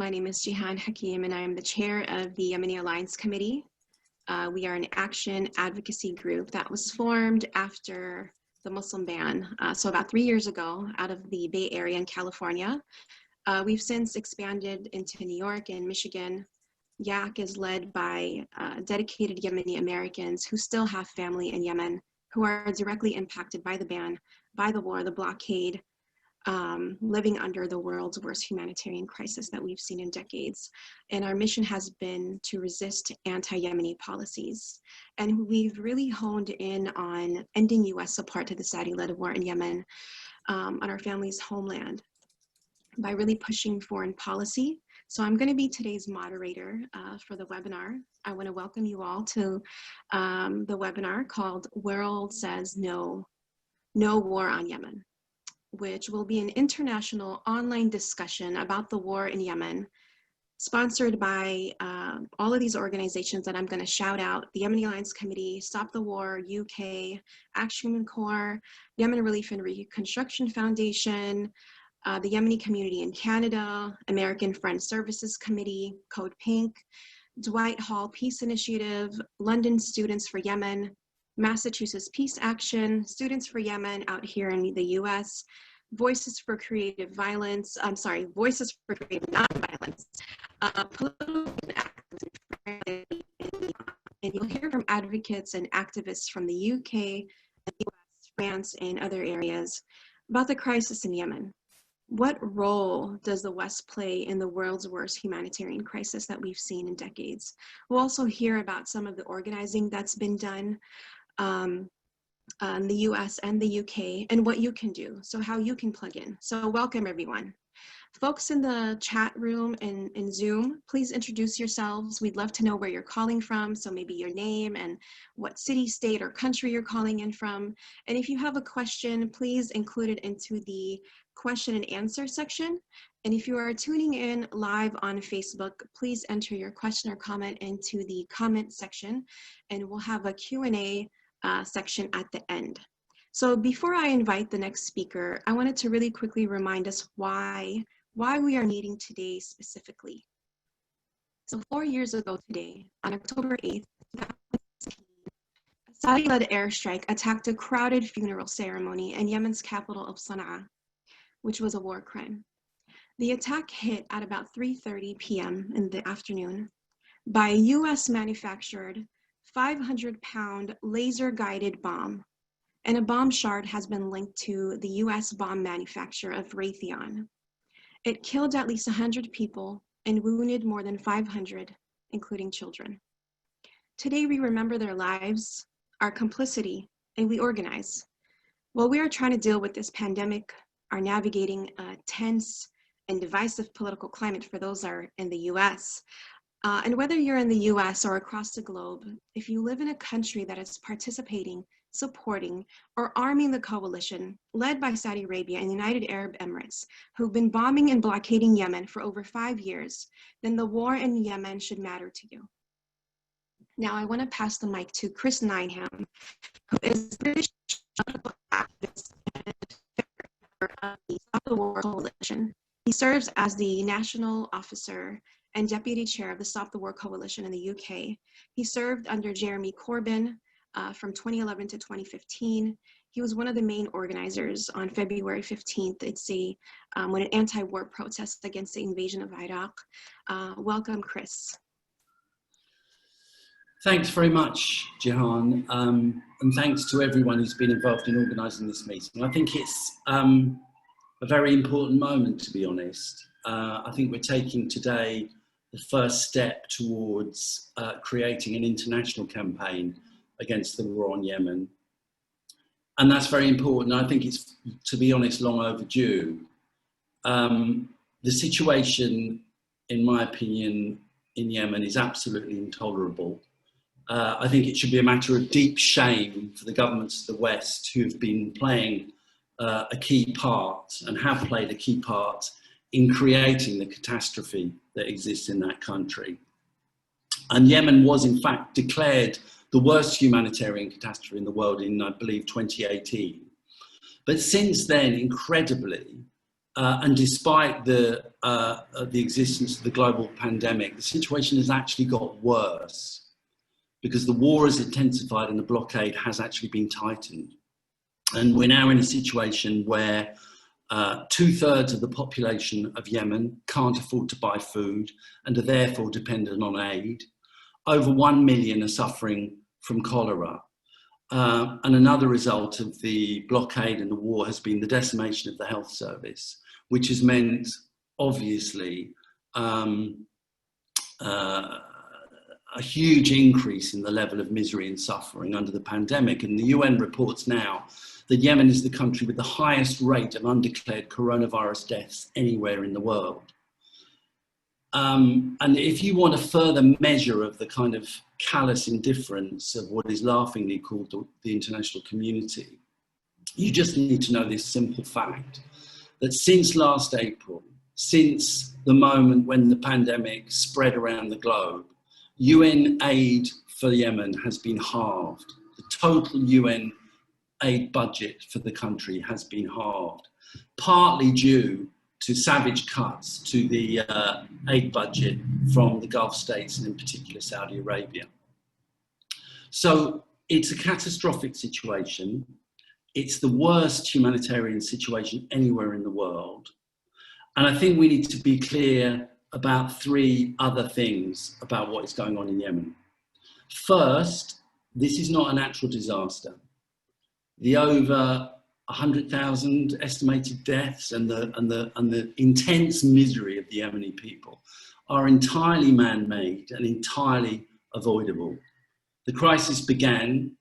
My name is Jihan Hakim, and I am the chair of the Yemeni Alliance Committee. We are an action advocacy group that was formed after the Muslim ban, so about 3 years ago, out of the Bay Area in California. We've since expanded into New York and Michigan. YAC is led by dedicated Yemeni Americans who still have family in Yemen, who are directly impacted by the ban, by the war, the blockade, living under the world's worst humanitarian crisis that we've seen in decades. And our mission has been to resist anti-Yemeni policies. And we've really honed in on ending US support to the Saudi-led war in Yemen on our family's homeland by really pushing foreign policy. So I'm going to be today's moderator for the webinar. I want to welcome you all to the webinar called World Says No, No War on Yemen, which will be an international online discussion about the war in Yemen, sponsored by all of these organizations that I'm going to shout out: the Yemeni Alliance Committee, Stop the War UK, Action Corps, Yemen Relief and Reconstruction Foundation, the Yemeni community in Canada, American Friends Services Committee, CODEPINK, Dwight Hall Peace Initiative, London Students for Yemen, Massachusetts Peace Action, Students for Yemen out here in the US, Voices for Creative Violence, Voices for Creative Nonviolence, political activism, and you'll hear from advocates and activists from the UK, the US, France, and other areas about the crisis in Yemen. What role does the West play in the world's worst humanitarian crisis that we've seen in decades? We'll also hear about some of the organizing that's been done in the US and the UK and what you can do, so how you can plug in. So welcome everyone. Folks in the chat room and in Zoom, please introduce yourselves. We'd love to know where you're calling from, so maybe your name and what city, state, or country you're calling in from. And if you have a question, please include it into the question and answer section. And if you are tuning in live on Facebook, please enter your question or comment into the comment section, and we'll have a Q&A section at the end. So before I invite the next speaker, I wanted to really quickly remind us why we are meeting today specifically. So 4 years ago today, on October 8th, a Saudi-led airstrike attacked a crowded funeral ceremony in Yemen's capital of Sana'a, which was a war crime. The attack hit at about 3:30 p.m. in the afternoon by a US-manufactured 500-pound laser-guided bomb, and a bomb shard has been linked to the US bomb manufacturer of Raytheon. It killed at least 100 people and wounded more than 500, including children. Today we remember their lives, our complicity, and we organize. While we are trying to deal with this pandemic, are navigating a tense and divisive political climate for those that are in the US. And whether you're in the US or across the globe, if you live in a country that is participating, supporting, or arming the coalition led by Saudi Arabia and the United Arab Emirates, who've been bombing and blockading Yemen for over 5 years, then the war in Yemen should matter to you. Now I want to pass the mic to Chris Nineham, who is British political activist and of the Stop the War Coalition. He serves as the national officer and deputy chair of the Stop the War Coalition in the UK. He served under Jeremy Corbyn from 2011 to 2015. He was one of the main organizers on February 15th. It's when an anti-war protest against the invasion of Iraq. Welcome, Chris. Thanks very much, Jihan, and thanks to everyone who's been involved in organising this meeting. I think it's a very important moment, to be honest. I think we're taking today the first step towards creating an international campaign against the war on Yemen. And that's very important. I think it's, to be honest, long overdue. The situation, in my opinion, in Yemen is absolutely intolerable. I think it should be a matter of deep shame for the governments of the West who have been playing a key part and have played a key part in creating the catastrophe that exists in that country. And Yemen was in fact declared the worst humanitarian catastrophe in the world in, I believe, 2018. But since then, incredibly, and despite the existence of the global pandemic, the situation has actually got worse because the war has intensified and the blockade has actually been tightened. And we're now in a situation where 2/3 of the population of Yemen can't afford to buy food and are therefore dependent on aid. Over 1 million are suffering from cholera. And another result of the blockade and the war has been the decimation of the health service, which has meant, obviously, a huge increase in the level of misery and suffering under the pandemic. And the UN reports now that Yemen is the country with the highest rate of undeclared coronavirus deaths anywhere in the world. And if you want a further measure of the kind of callous indifference of what is laughingly called the international community, you just need to know this simple fact, that since last April, since the moment when the pandemic spread around the globe, UN aid for Yemen has been halved. The total UN aid budget for the country has been halved, partly due to savage cuts to the aid budget from the Gulf states and in particular Saudi Arabia. So it's a catastrophic situation. It's the worst humanitarian situation anywhere in the world. And I think we need to be clear about three other things about what is going on in Yemen. First, this is not a natural disaster. The over 100,000 estimated deaths and the intense misery of the Yemeni people are entirely man-made and entirely avoidable. The crisis began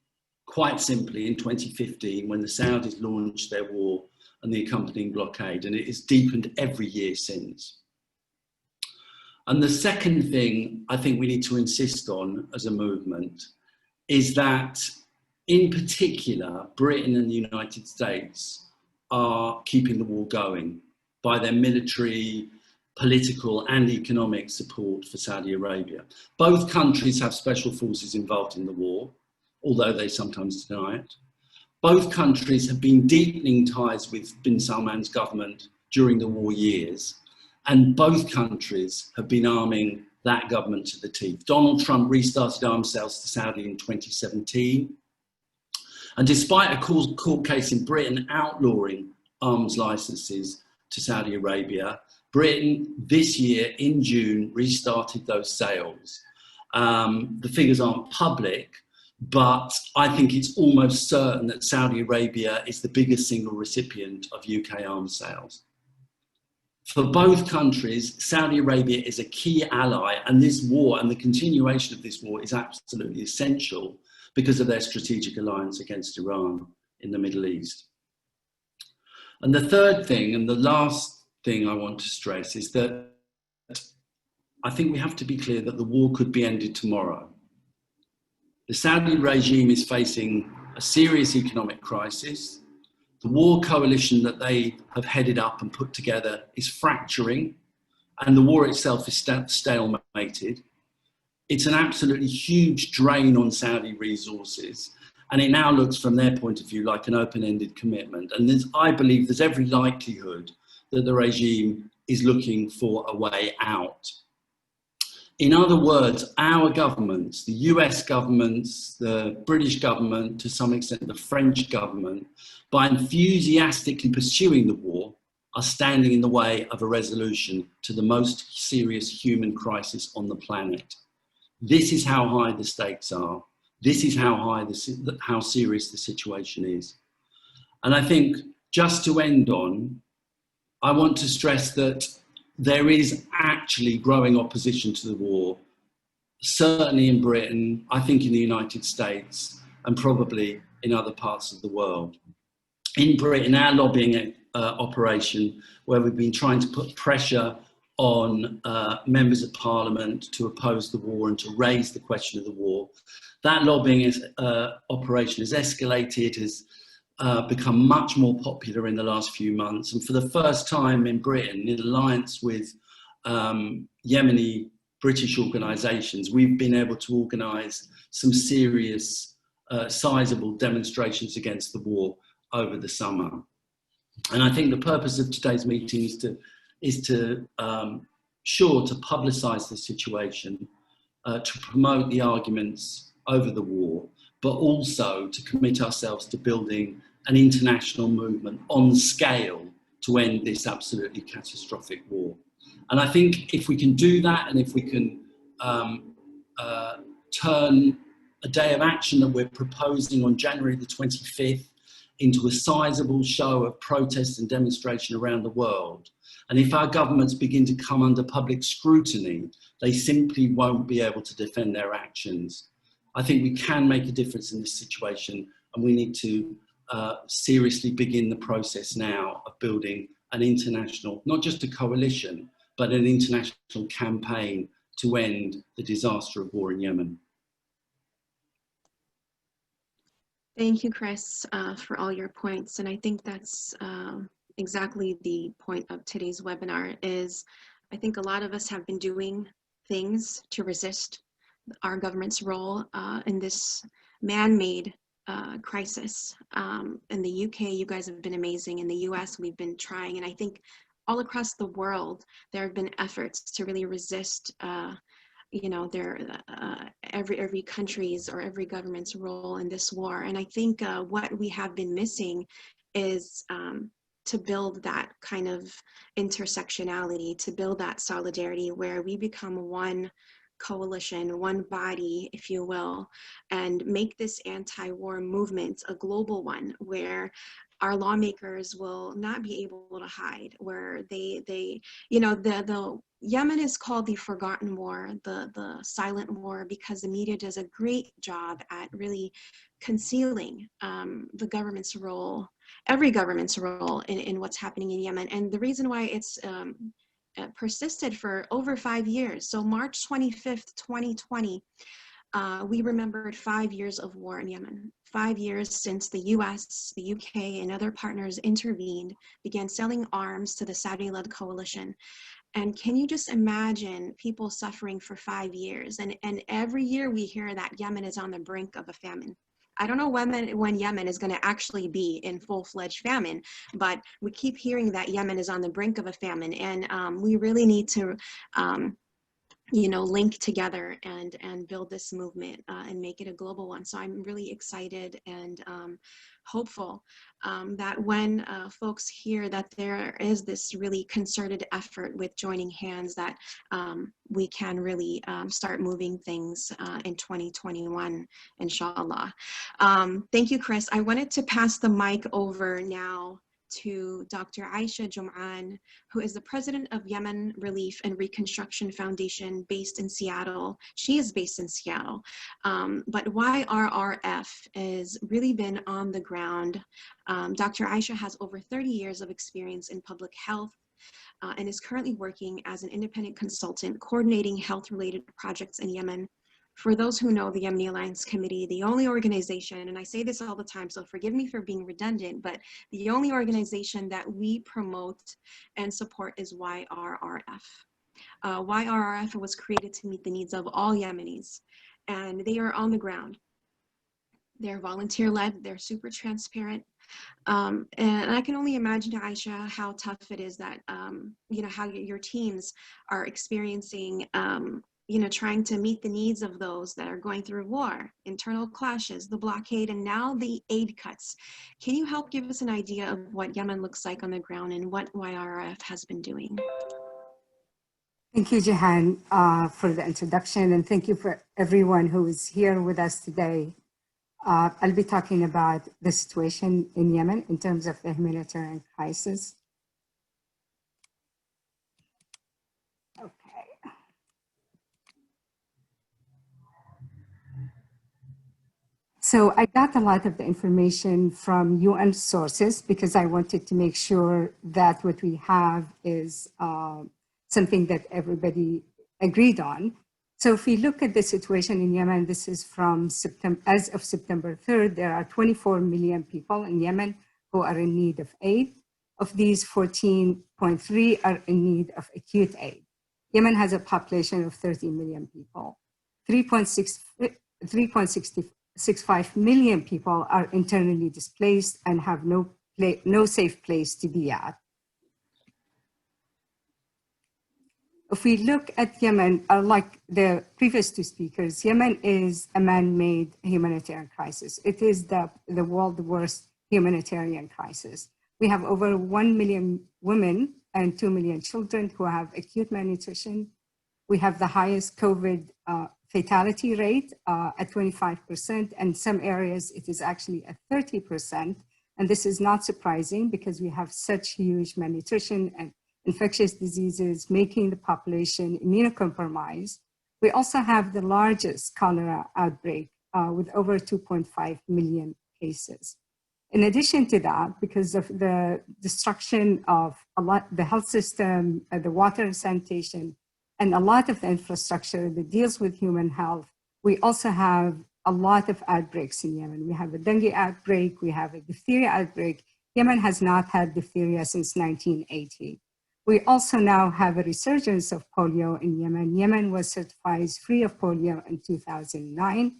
quite simply in 2015 when the Saudis launched their war and the accompanying blockade, and it has deepened every year since. And the second thing I think we need to insist on as a movement is that, in particular, Britain and the United States are keeping the war going by their military, political and economic support for Saudi Arabia. Both countries have special forces involved in the war, although they sometimes deny it. Both countries have been deepening ties with bin Salman's government during the war years, and both countries have been arming that government to the teeth. Donald Trump restarted arms sales to Saudi in 2017. And despite a court case in Britain outlawing arms licenses to Saudi Arabia, Britain this year in June restarted those sales. The figures aren't public, but I think it's almost certain that Saudi Arabia is the biggest single recipient of UK arms sales. For both countries, Saudi Arabia is a key ally, and this war and the continuation of this war is absolutely essential because of their strategic alliance against Iran in the Middle East. And the third thing, and the last thing I want to stress, is that I think we have to be clear that the war could be ended tomorrow. The Saudi regime is facing a serious economic crisis. The war coalition that they have headed up and put together is fracturing, and the war itself is stalemated. It's an absolutely huge drain on Saudi resources, and it now looks from their point of view like an open-ended commitment. And I believe there's every likelihood that the regime is looking for a way out. In other words, our governments, the US governments, the British government, to some extent the French government, by enthusiastically pursuing the war, are standing in the way of a resolution to the most serious human crisis on the planet. This is how high the stakes are. This is how serious the situation is. And I think, just to end on, I want to stress that there is actually growing opposition to the war, certainly in Britain, I think in the United States, and probably in other parts of the world. In Britain, our lobbying operation, where we've been trying to put pressure on members of parliament to oppose the war and to raise the question of the war, that lobbying operation has escalated, has become much more popular in the last few months. And for the first time in Britain, in alliance with Yemeni British organisations, we've been able to organise some serious, sizable demonstrations against the war over the summer. And I think the purpose of today's meeting is to publicise the situation, to promote the arguments over the war, but also to commit ourselves to building an international movement on scale to end this absolutely catastrophic war. And I think if we can do that, and if we can turn a day of action that we're proposing on January the 25th into a sizable show of protest and demonstration around the world, and if our governments begin to come under public scrutiny, they simply won't be able to defend their actions. I think we can make a difference in this situation, and we need to seriously begin the process now of building an international, not just a coalition, but an international campaign to end the disaster of war in Yemen. Thank you, Chris, for all your points. And I think that's exactly the point of today's webinar is I think a lot of us have been doing things to resist our government's role in this man-made crisis. In the UK, you guys have been amazing. In the US, we've been trying. And I think all across the world, there have been efforts to really resist every country's or every government's role in this war. And I think what we have been missing is to build that kind of intersectionality, to build that solidarity where we become one coalition, one body, if you will, and make this anti-war movement a global one where our lawmakers will not be able to hide, where the Yemen is called the forgotten war, the silent war, because the media does a great job at really concealing the government's role, every government's role in what's happening in Yemen. And the reason why it's persisted for over 5 years. So March 25th, 2020, we remembered 5 years of war in Yemen. 5 years since the US, the UK, and other partners intervened, began selling arms to the Saudi-led coalition. And can you just imagine people suffering for 5 years? And every year we hear that Yemen is on the brink of a famine. I don't know when Yemen is going to actually be in full-fledged famine, but we keep hearing that Yemen is on the brink of a famine. And we really need to link together and build this movement and make it a global one. So I'm really excited and hopeful that when folks hear that there is this really concerted effort with joining hands, that we can really start moving things in 2021, inshallah. Thank you, Chris. I wanted to pass the mic over now to Dr. Aisha Jum'an, who is the president of Yemen Relief and Reconstruction Foundation based in Seattle. She is based in Seattle, but YRRF has really been on the ground. Dr. Aisha has over 30 years of experience in public health and is currently working as an independent consultant coordinating health-related projects in Yemen. For those who know the Yemeni Alliance Committee, the only organization, and I say this all the time, so forgive me for being redundant, but the only organization that we promote and support is YRRF. YRRF was created to meet the needs of all Yemenis, and they are on the ground. They're volunteer-led, they're super transparent, and I can only imagine, Aisha, how tough it is that, how your teams are experiencing trying to meet the needs of those that are going through war, internal clashes, the blockade, and now the aid cuts. Can you help give us an idea of what Yemen looks like on the ground and what YRF has been doing? Thank you, Jehan, for the introduction, and thank you for everyone who is here with us today. I'll be talking about the situation in Yemen in terms of the humanitarian crisis. So I got a lot of the information from UN sources because I wanted to make sure that what we have is something that everybody agreed on. So if we look at the situation in Yemen, this is from September, as of September 3rd, there are 24 million people in Yemen who are in need of aid. Of these, 14.3 are in need of acute aid. Yemen has a population of 30 million people. 3.65 million people are internally displaced and have no safe place to be at. If we look at Yemen, like the previous two speakers, Yemen is a man-made humanitarian crisis. It is the world's worst humanitarian crisis. We have over 1 million women and 2 million children who have acute malnutrition. We have the highest COVID fatality rate at 25%, and some areas it is actually at 30%. And this is not surprising because we have such huge malnutrition and infectious diseases, making the population immunocompromised. We also have the largest cholera outbreak with over 2.5 million cases. In addition to that, because of the destruction of the health system, the water and sanitation, and a lot of the infrastructure that deals with human health, we also have a lot of outbreaks in Yemen. We have a dengue outbreak, we have a diphtheria outbreak. Yemen has not had diphtheria since 1980. We also now have a resurgence of polio in Yemen. Yemen was certified free of polio in 2009.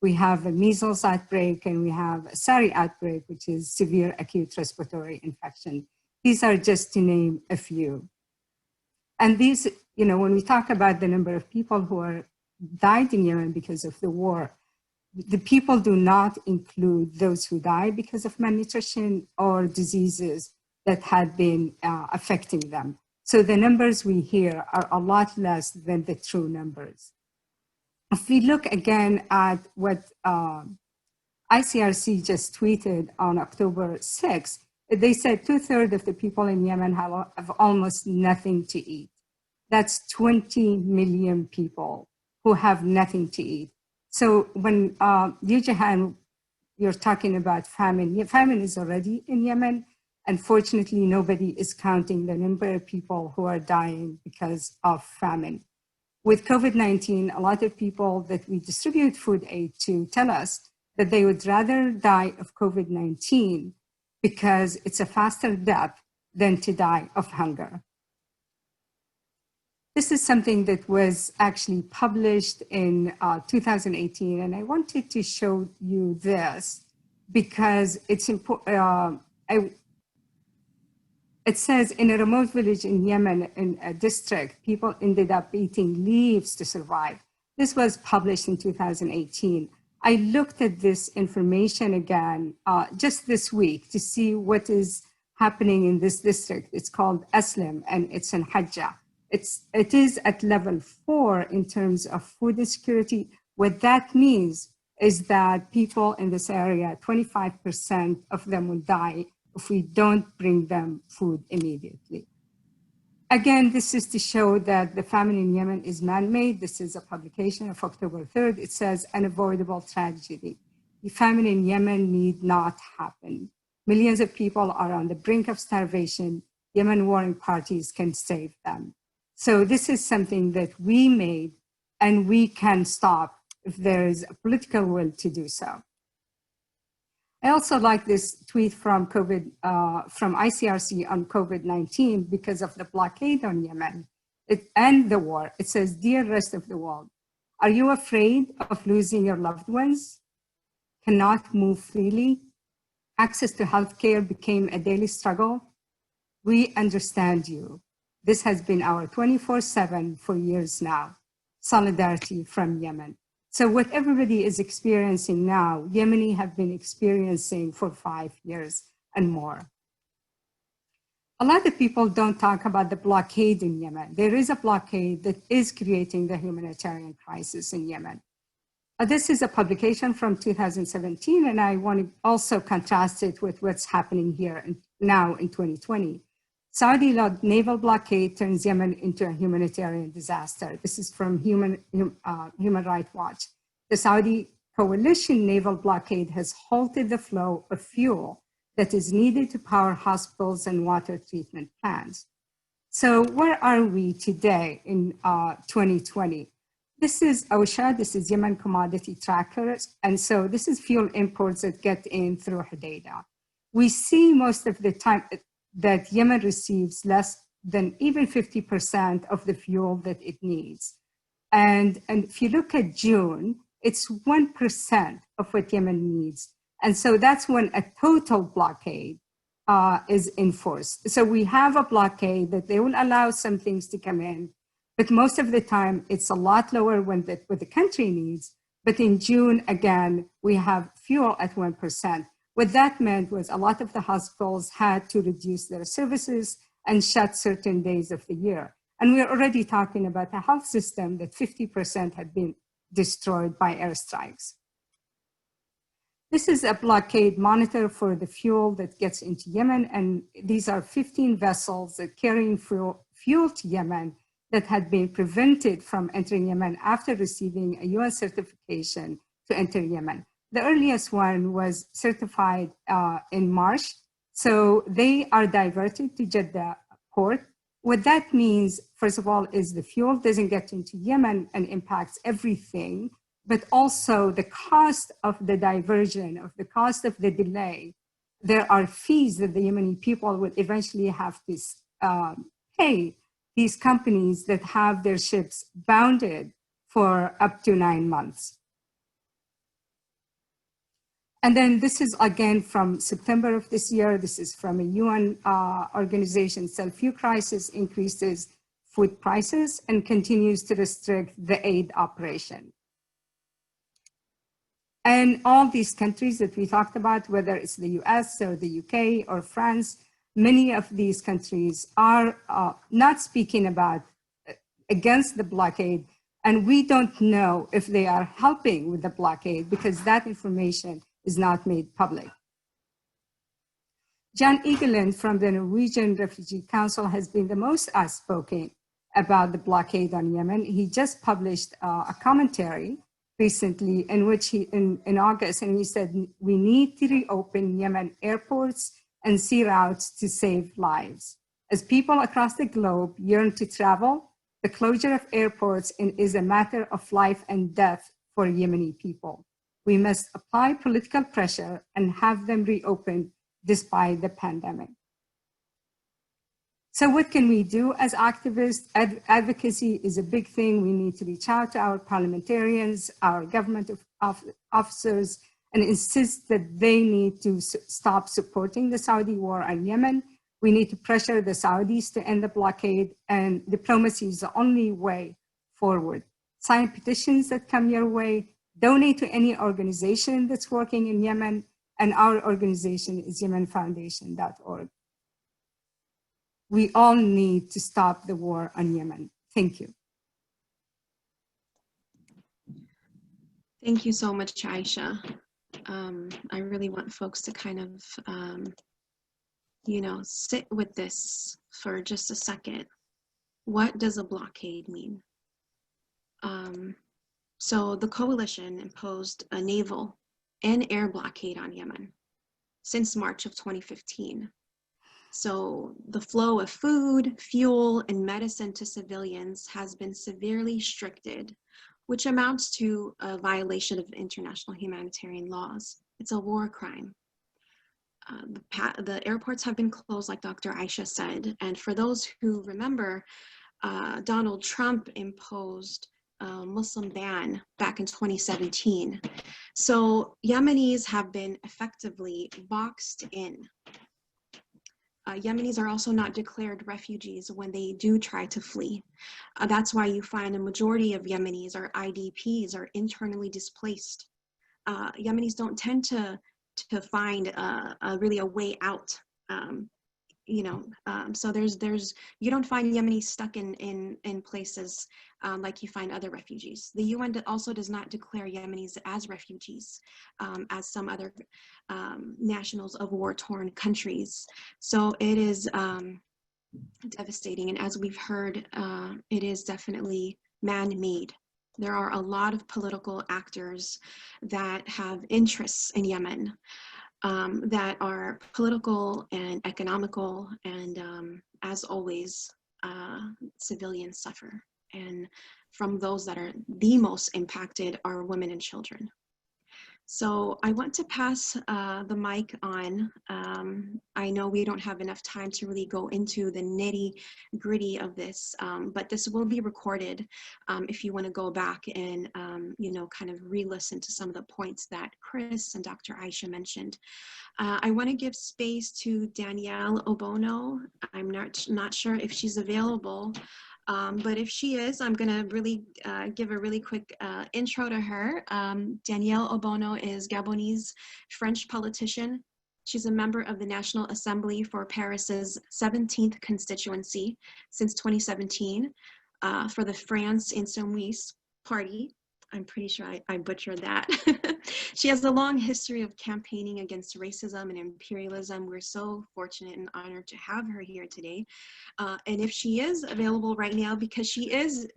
We have a measles outbreak and we have a SARI outbreak, which is severe acute respiratory infection. These are just to name a few. And these, when we talk about the number of people who are died in Yemen because of the war, the people do not include those who died because of malnutrition or diseases that had been affecting them. So the numbers we hear are a lot less than the true numbers. If we look again at what ICRC just tweeted on October 6th, they said 2/3 of the people in Yemen have almost nothing to eat. That's 20 million people who have nothing to eat. So when you, Jahan, you're talking about famine, famine is already in Yemen. Unfortunately, nobody is counting the number of people who are dying because of famine. With COVID-19, a lot of people that we distribute food aid to tell us that they would rather die of COVID-19 because it's a faster death than to die of hunger. This is something that was actually published in 2018, and I wanted to show you this because it's important. It says in a remote village in Yemen, in a district, people ended up eating leaves to survive. This was published in 2018. I looked at this information again just this week to see what is happening in this district. It's called Aslam and it's in Hajjah. It is at level 4 in terms of food insecurity. What that means is that people in this area, 25% of them will die if we don't bring them food immediately. Again, this is to show that the famine in Yemen is man-made. This is a publication of October 3rd. It says unavoidable tragedy. The famine in Yemen need not happen. Millions of people are on the brink of starvation. Yemen warring parties can save them. So this is something that we made and we can stop if there is a political will to do so. I also like this tweet from ICRC on COVID-19 because of the blockade on Yemen and the war. It says, dear rest of the world, are you afraid of losing your loved ones? Cannot move freely? Access to healthcare became a daily struggle? We understand you. This has been our 24/7 for years now. Solidarity from Yemen. So what everybody is experiencing now, Yemeni have been experiencing for 5 years and more. A lot of people don't talk about the blockade in Yemen. There is a blockade that is creating the humanitarian crisis in Yemen. This is a publication from 2017, and I want to also contrast it with what's happening here now in 2020. Saudi-led naval blockade turns Yemen into a humanitarian disaster. This is from Human Rights Watch. The Saudi coalition naval blockade has halted the flow of fuel that is needed to power hospitals and water treatment plants. So where are we today in 2020? This is OSHA, this is Yemen Commodity Trackers, and so this is fuel imports that get in through Hodeidah. We see most of the time that Yemen receives less than even 50% of the fuel that it needs. And if you look at June, it's 1% of what Yemen needs. And so that's when a total blockade is enforced. So we have a blockade that they will allow some things to come in, but most of the time it's a lot lower when what the country needs. But in June, again, we have fuel at 1%. What that meant was a lot of the hospitals had to reduce their services and shut certain days of the year. And we're already talking about a health system that 50% had been destroyed by airstrikes. This is a blockade monitor for the fuel that gets into Yemen. And these are 15 vessels that carrying fuel to Yemen that had been prevented from entering Yemen after receiving a UN certification to enter Yemen. The earliest one was certified in March. So they are diverted to Jeddah port. What that means, first of all, is the fuel doesn't get into Yemen and impacts everything, but also the cost of the diversion, of the cost of the delay. There are fees that the Yemeni people will eventually have to pay these companies that have their ships bounded for up to 9 months. And then this is again from September of this year. This is from a UN organization. Self-fuel crisis increases food prices and continues to restrict the aid operation. And all these countries that we talked about, whether it's the US or the UK or France, many of these countries are not speaking about against the blockade. And we don't know if they are helping with the blockade because that information is not made public. Jan Egeland from the Norwegian Refugee Council has been the most outspoken about the blockade on Yemen. He just published a commentary recently in which in August, and he said, we need to reopen Yemen airports and sea routes to save lives. As people across the globe yearn to travel, the closure of airports is a matter of life and death for Yemeni people. We must apply political pressure and have them reopened despite the pandemic. So what can we do as activists? Advocacy is a big thing. We need to reach out to our parliamentarians, our government officers, and insist that they need to stop supporting the Saudi war on Yemen. We need to pressure the Saudis to end the blockade, and diplomacy is the only way forward. Sign petitions that come your way, donate to any organization that's working in Yemen, and our organization is yemenfoundation.org. We all need to stop the war on Yemen. Thank you. Thank you so much, Aisha. I really want folks to kind of, sit with this for just a second. What does a blockade mean? So the coalition imposed a naval and air blockade on Yemen since March of 2015. So the flow of food, fuel, and medicine to civilians has been severely restricted, which amounts to a violation of international humanitarian laws. It's a war crime. The airports have been closed, like Dr. Aisha said. And for those who remember, Donald Trump imposed a Muslim ban back in 2017. So Yemenis have been effectively boxed in. Yemenis are also not declared refugees when they do try to flee. That's why you find a majority of Yemenis are IDPs, or internally displaced. Yemenis don't tend to find really a way out. So you don't find Yemenis stuck in places like you find other refugees. The UN also does not declare Yemenis as refugees, as some other nationals of war-torn countries. So it is devastating, and as we've heard, it is definitely man-made. There are a lot of political actors that have interests in Yemen, that are political and economical, and as always, civilians suffer. And from those that are the most impacted are women and children. So I want to pass the mic on. I know we don't have enough time to really go into the nitty gritty of this, but this will be recorded if you want to go back and, kind of re-listen to some of the points that Chris and Dr. Aisha mentioned. I want to give space to Danielle Obono. I'm not sure if she's available. But if she is, I'm going to really give a really quick intro to her. Danielle Obono is Gabonese French politician. She's a member of the National Assembly for Paris's 17th constituency since 2017 for the France Insoumise Party. I'm pretty sure I butchered that. She has a long history of campaigning against racism and imperialism. We're so fortunate and honored to have her here today. And if she is available right now, because she is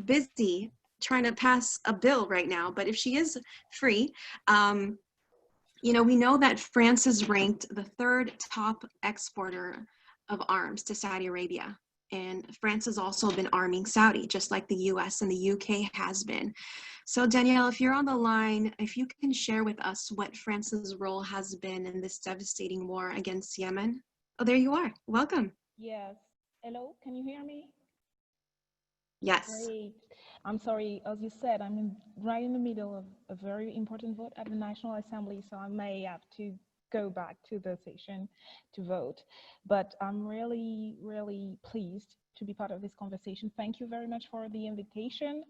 busy trying to pass a bill right now, but if she is free, we know that France is ranked the 3rd top exporter of arms to Saudi Arabia. And France has also been arming Saudi, just like the US and the UK has been. So Danielle, if you're on the line, if you can share with us what France's role has been in this devastating war against Yemen. Oh, there you are. Welcome. Yes. Hello, can you hear me? Yes. Great. I'm sorry, as you said, I'm right in the middle of a very important vote at the National Assembly, so I may have to go back to the session to vote. But I'm really, really pleased to be part of this conversation. Thank you very much for the invitation.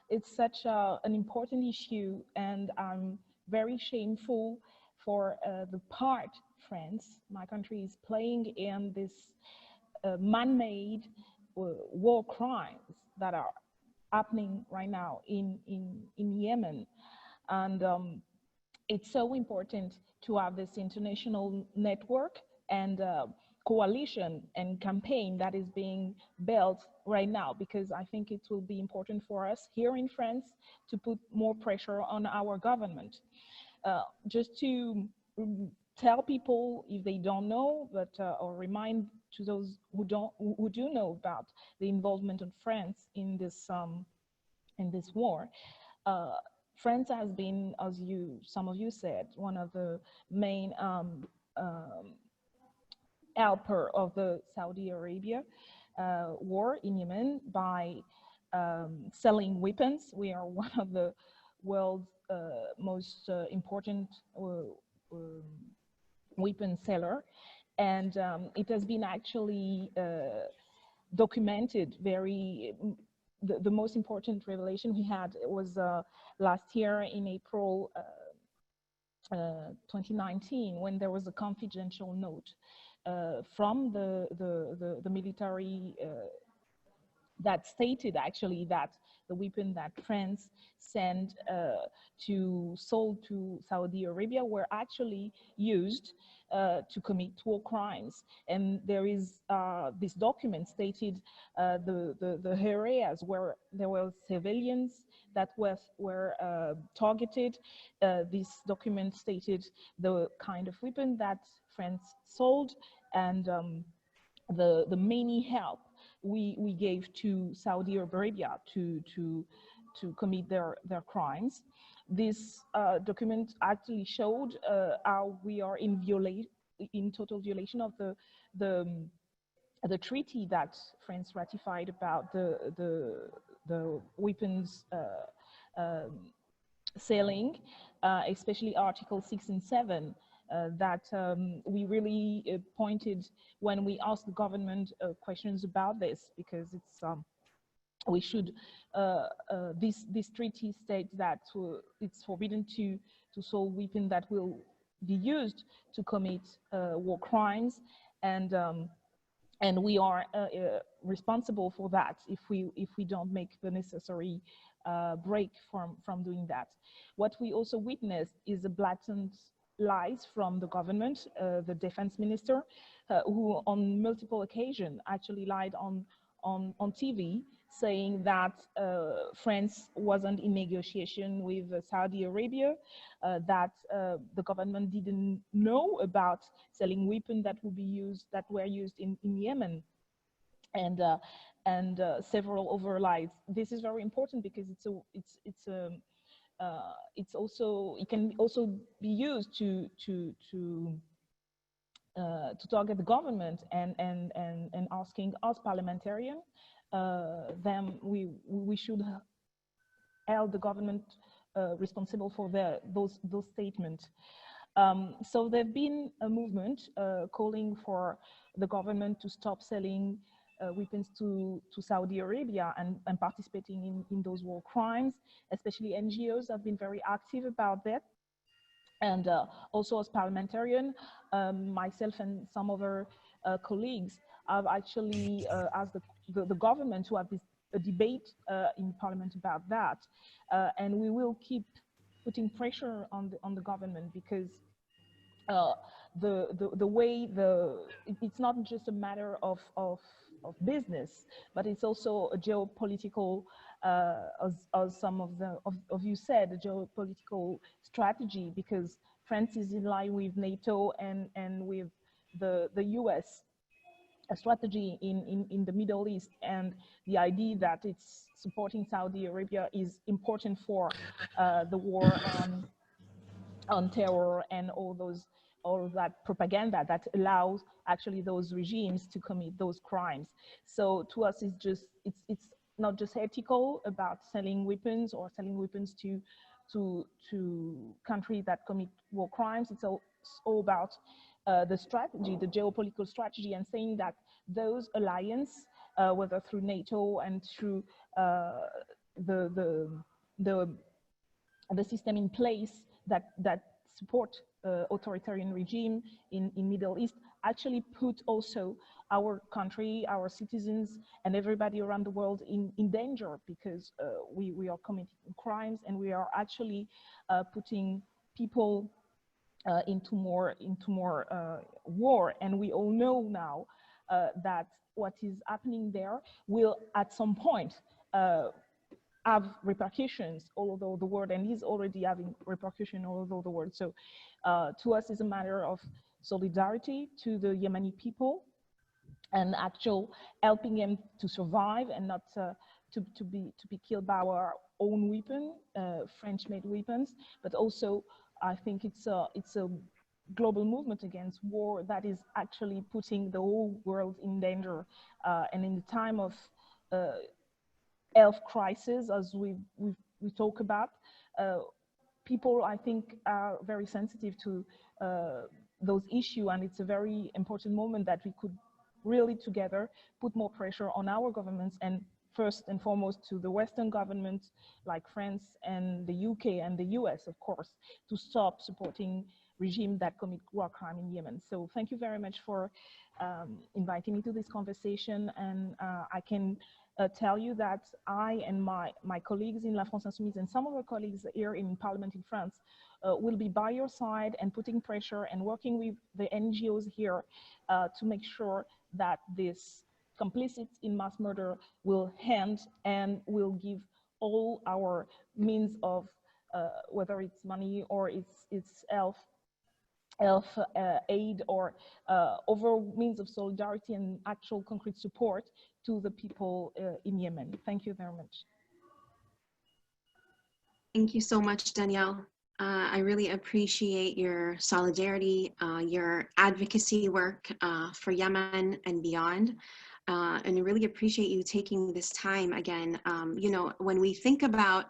It's such an important issue, and I'm very shameful for the part France, my country, is playing in this man-made war crimes that are happening right now in Yemen. And it's so important to have this international network and coalition and campaign that is being built right now, because I think it will be important for us here in France to put more pressure on our government. Just to tell people if they don't know, but or remind to those who do know about the involvement of France in this war. France has been, as some of you said, one of the main helper of the Saudi Arabia war in Yemen by selling weapons. We are one of the world's most important weapon seller, and it has been actually documented very. The most important revelation we had was last year in April 2019, when there was a confidential note from the military that stated actually that the weapon that France sent sold to Saudi Arabia were actually used to commit war crimes. And there is this document stated the areas where there were civilians that were targeted. This document stated the kind of weapon that France sold and the many help we gave to Saudi Arabia to commit their crimes. This document actually showed how we are in total violation of the treaty that France ratified about the weapons selling, especially Article 6 and 7. That we really pointed when we asked the government questions about this, because it's we should this treaty states that it's forbidden to sell weapons that will be used to commit war crimes, and we are responsible for that if we don't make the necessary break from doing that. What we also witnessed is a blatant lies from the government, the defense minister, who on multiple occasions actually lied on TV, saying that France wasn't in negotiation with Saudi Arabia, that the government didn't know about selling weapons that were used in Yemen, and several other lies. This is very important because it's it can also be used to target the government and asking us parliamentarian, then we should hold the government responsible for those statements. So there's been a movement calling for the government to stop selling weapons to Saudi Arabia and participating in those war crimes. Especially NGOs have been very active about that. And also as parliamentarian, myself and some other colleagues have actually asked the government to have a debate in Parliament about that. And we will keep putting pressure on the government, because the way it's not just a matter of business, but it's also a geopolitical, as some of you said, a geopolitical strategy, because France is in line with NATO and with the US strategy in the Middle East, and the idea that it's supporting Saudi Arabia is important for the war on terror and all that propaganda that allows actually those regimes to commit those crimes. So to us, it's not just ethical about selling weapons or selling weapons to countries that commit war crimes. It's all about the strategy, the geopolitical strategy, and saying that those alliances, whether through NATO and through the system in place that support authoritarian regime in Middle East, actually put also our country, our citizens, and everybody around the world in danger, because we are committing crimes, and we are actually putting people into more war. And we all know now that what is happening there will at some point have repercussions all over the world, and is already having repercussions all over the world. So to us, it's a matter of solidarity to the Yemeni people and actual helping them to survive and not to be killed by our own weapon, French-made weapons. But also, I think it's a global movement against war that is actually putting the whole world in danger. And in the time of health crisis, as we talk about, people, I think, are very sensitive to those issues, and it's a very important moment that we could really together put more pressure on our governments, and first and foremost to the Western governments like France and the UK and the US, of course, to stop supporting regimes that commit war crime in Yemen. So thank you very much for inviting me to this conversation, and I can tell you that I and my colleagues in La France Insoumise and some of our colleagues here in Parliament in France will be by your side and putting pressure and working with the NGOs here to make sure that this complicit in mass murder will end, and will give all our means of whether it's money or it's health aid or overall means of solidarity and actual concrete support to the people in Yemen. Thank you very much. Thank you so much, Danielle. I really appreciate your solidarity, your advocacy work for Yemen and beyond. And I really appreciate you taking this time again. You know, when we think about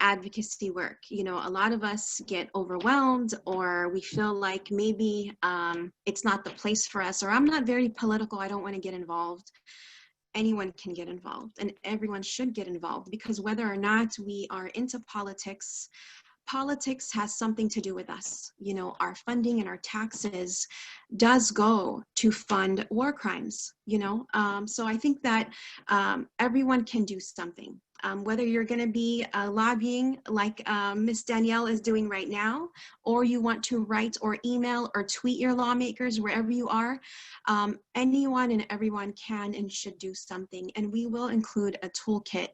advocacy work, you know, a lot of us get overwhelmed, or we feel like maybe it's not the place for us, or I'm not very political, I don't want to get involved. Anyone can get involved, and everyone should get involved, because whether or not we are into politics, politics has something to do with us. You know, our funding and our taxes does go to fund war crimes, you know. So I think that everyone can do something. Whether you're going to be lobbying like Ms. Danielle is doing right now, or you want to write or email or tweet your lawmakers wherever you are, anyone and everyone can and should do something. And we will include a toolkit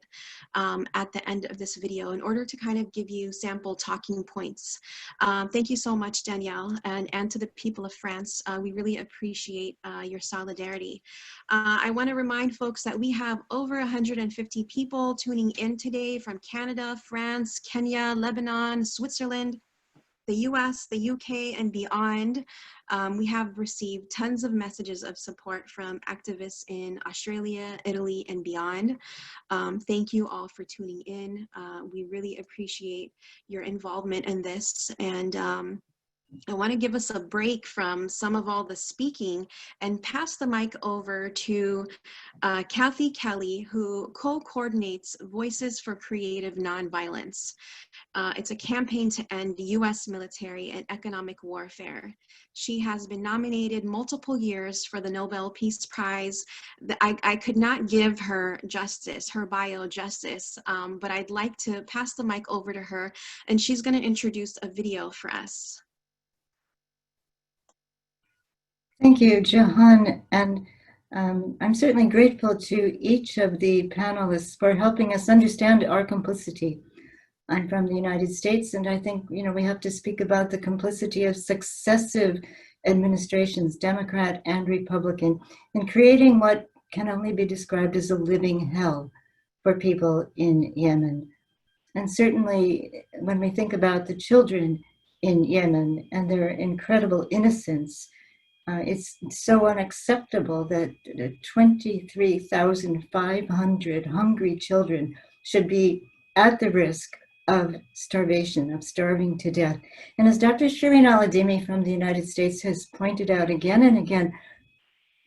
at the end of this video in order to kind of give you sample talking points. Thank you so much, Danielle, and to the people of France. We really appreciate your solidarity. I want to remind folks that we have over 150 people tuning tuning in today from Canada, France, Kenya, Lebanon, Switzerland, the US, the UK, and beyond. We have received tons of messages of support from activists in Australia, Italy, and beyond. Thank you all for tuning in. We really appreciate your involvement in this. And I want to give us a break from some of all the speaking and pass the mic over to Kathy Kelly, who co-coordinates Voices for Creative Nonviolence. It's a campaign to end US military and economic warfare. She has been nominated multiple years for the Nobel Peace Prize. I could not give her justice, her bio justice, but I'd like to pass the mic over to her, and she's going to introduce a video for us. Thank you, Jahan, and I'm certainly grateful to each of the panelists for helping us understand our complicity. I'm from the United States, and I think we have to speak about the complicity of successive administrations, Democrat and Republican, in creating what can only be described as a living hell for people in Yemen. And certainly when we think about the children in Yemen and their incredible innocence, it's so unacceptable that 23,500 hungry children should be at the risk of starvation, of starving to death. And as Dr. Shireen Al-Adimi from the United States has pointed out again and again,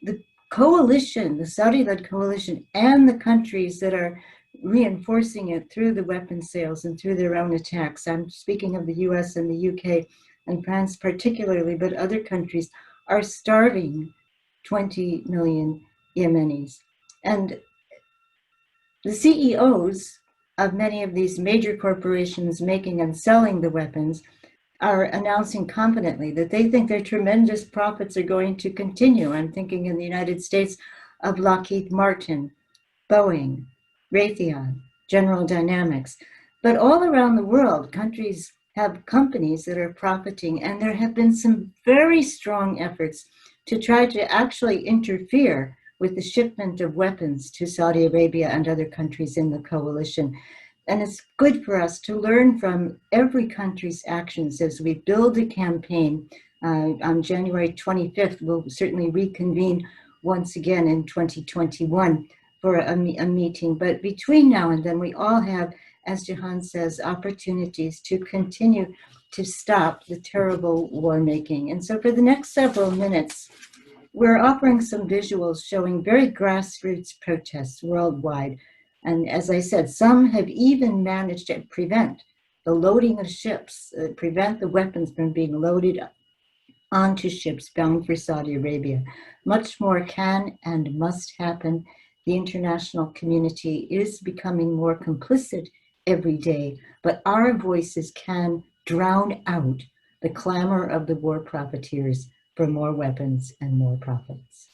the coalition, the Saudi-led coalition, and the countries that are reinforcing it through the weapon sales and through their own attacks, I'm speaking of the US and the UK and France particularly, but other countries, are starving 20 million Yemenis. And the CEOs of many of these major corporations making and selling the weapons are announcing confidently that they think their tremendous profits are going to continue. I'm thinking in the United States of Lockheed Martin, Boeing, Raytheon, General Dynamics. But all around the world, countries have companies that are profiting, and there have been some very strong efforts to try to actually interfere with the shipment of weapons to Saudi Arabia and other countries in the coalition. And it's good for us to learn from every country's actions as we build a campaign. On January 25th, we'll certainly reconvene once again in 2021 for a meeting. But between now and then, we all have, as Jahan says, opportunities to continue to stop the terrible war making. And so for the next several minutes, we're offering some visuals showing very grassroots protests worldwide. And as I said, some have even managed to prevent the loading of ships, prevent the weapons from being loaded onto ships bound for Saudi Arabia. Much more can and must happen. The international community is becoming more complicit every day, but our voices can drown out the clamor of the war profiteers for more weapons and more profits.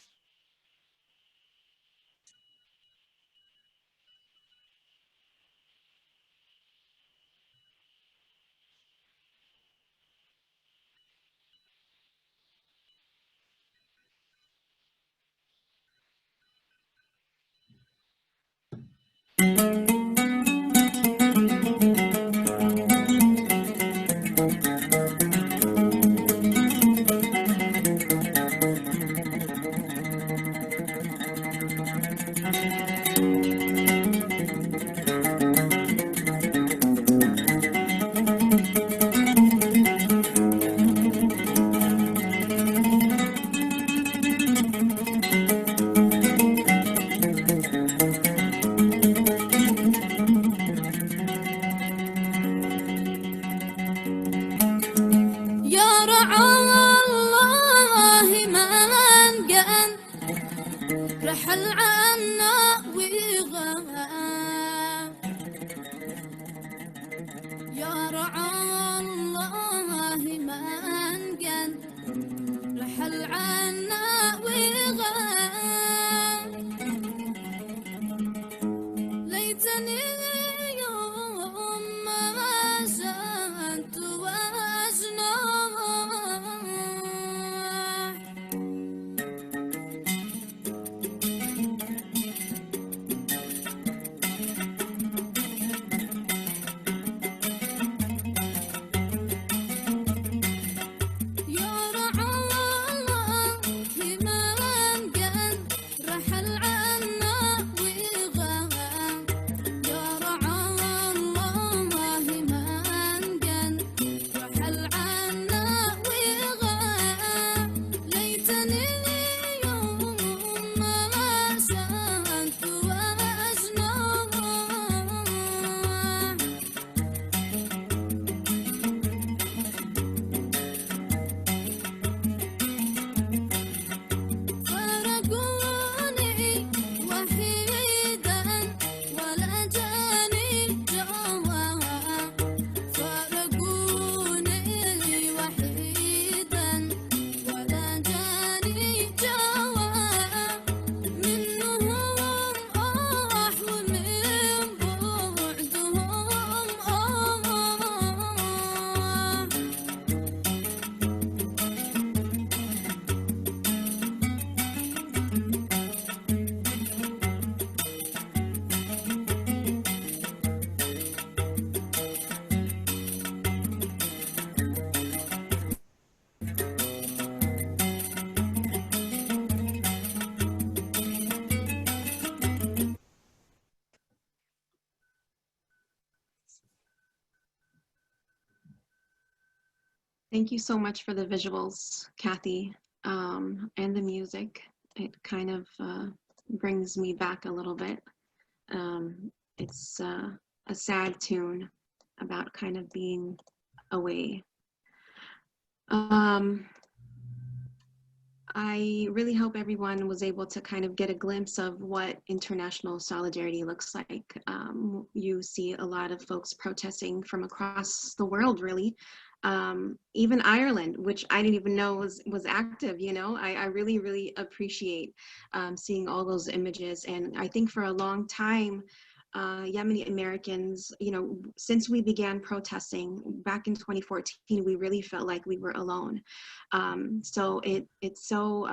Thank you so much for the visuals, Kathy, and the music. It kind of brings me back a little bit. It's a sad tune about kind of being away. I really hope everyone was able to kind of get a glimpse of what international solidarity looks like. You see a lot of folks protesting from across the world, really. Even Ireland, which I didn't even know was active, you know. I really, really appreciate seeing all those images. And I think for a long time, Yemeni Americans, you know, since we began protesting back in 2014, we really felt like we were alone. So it's so,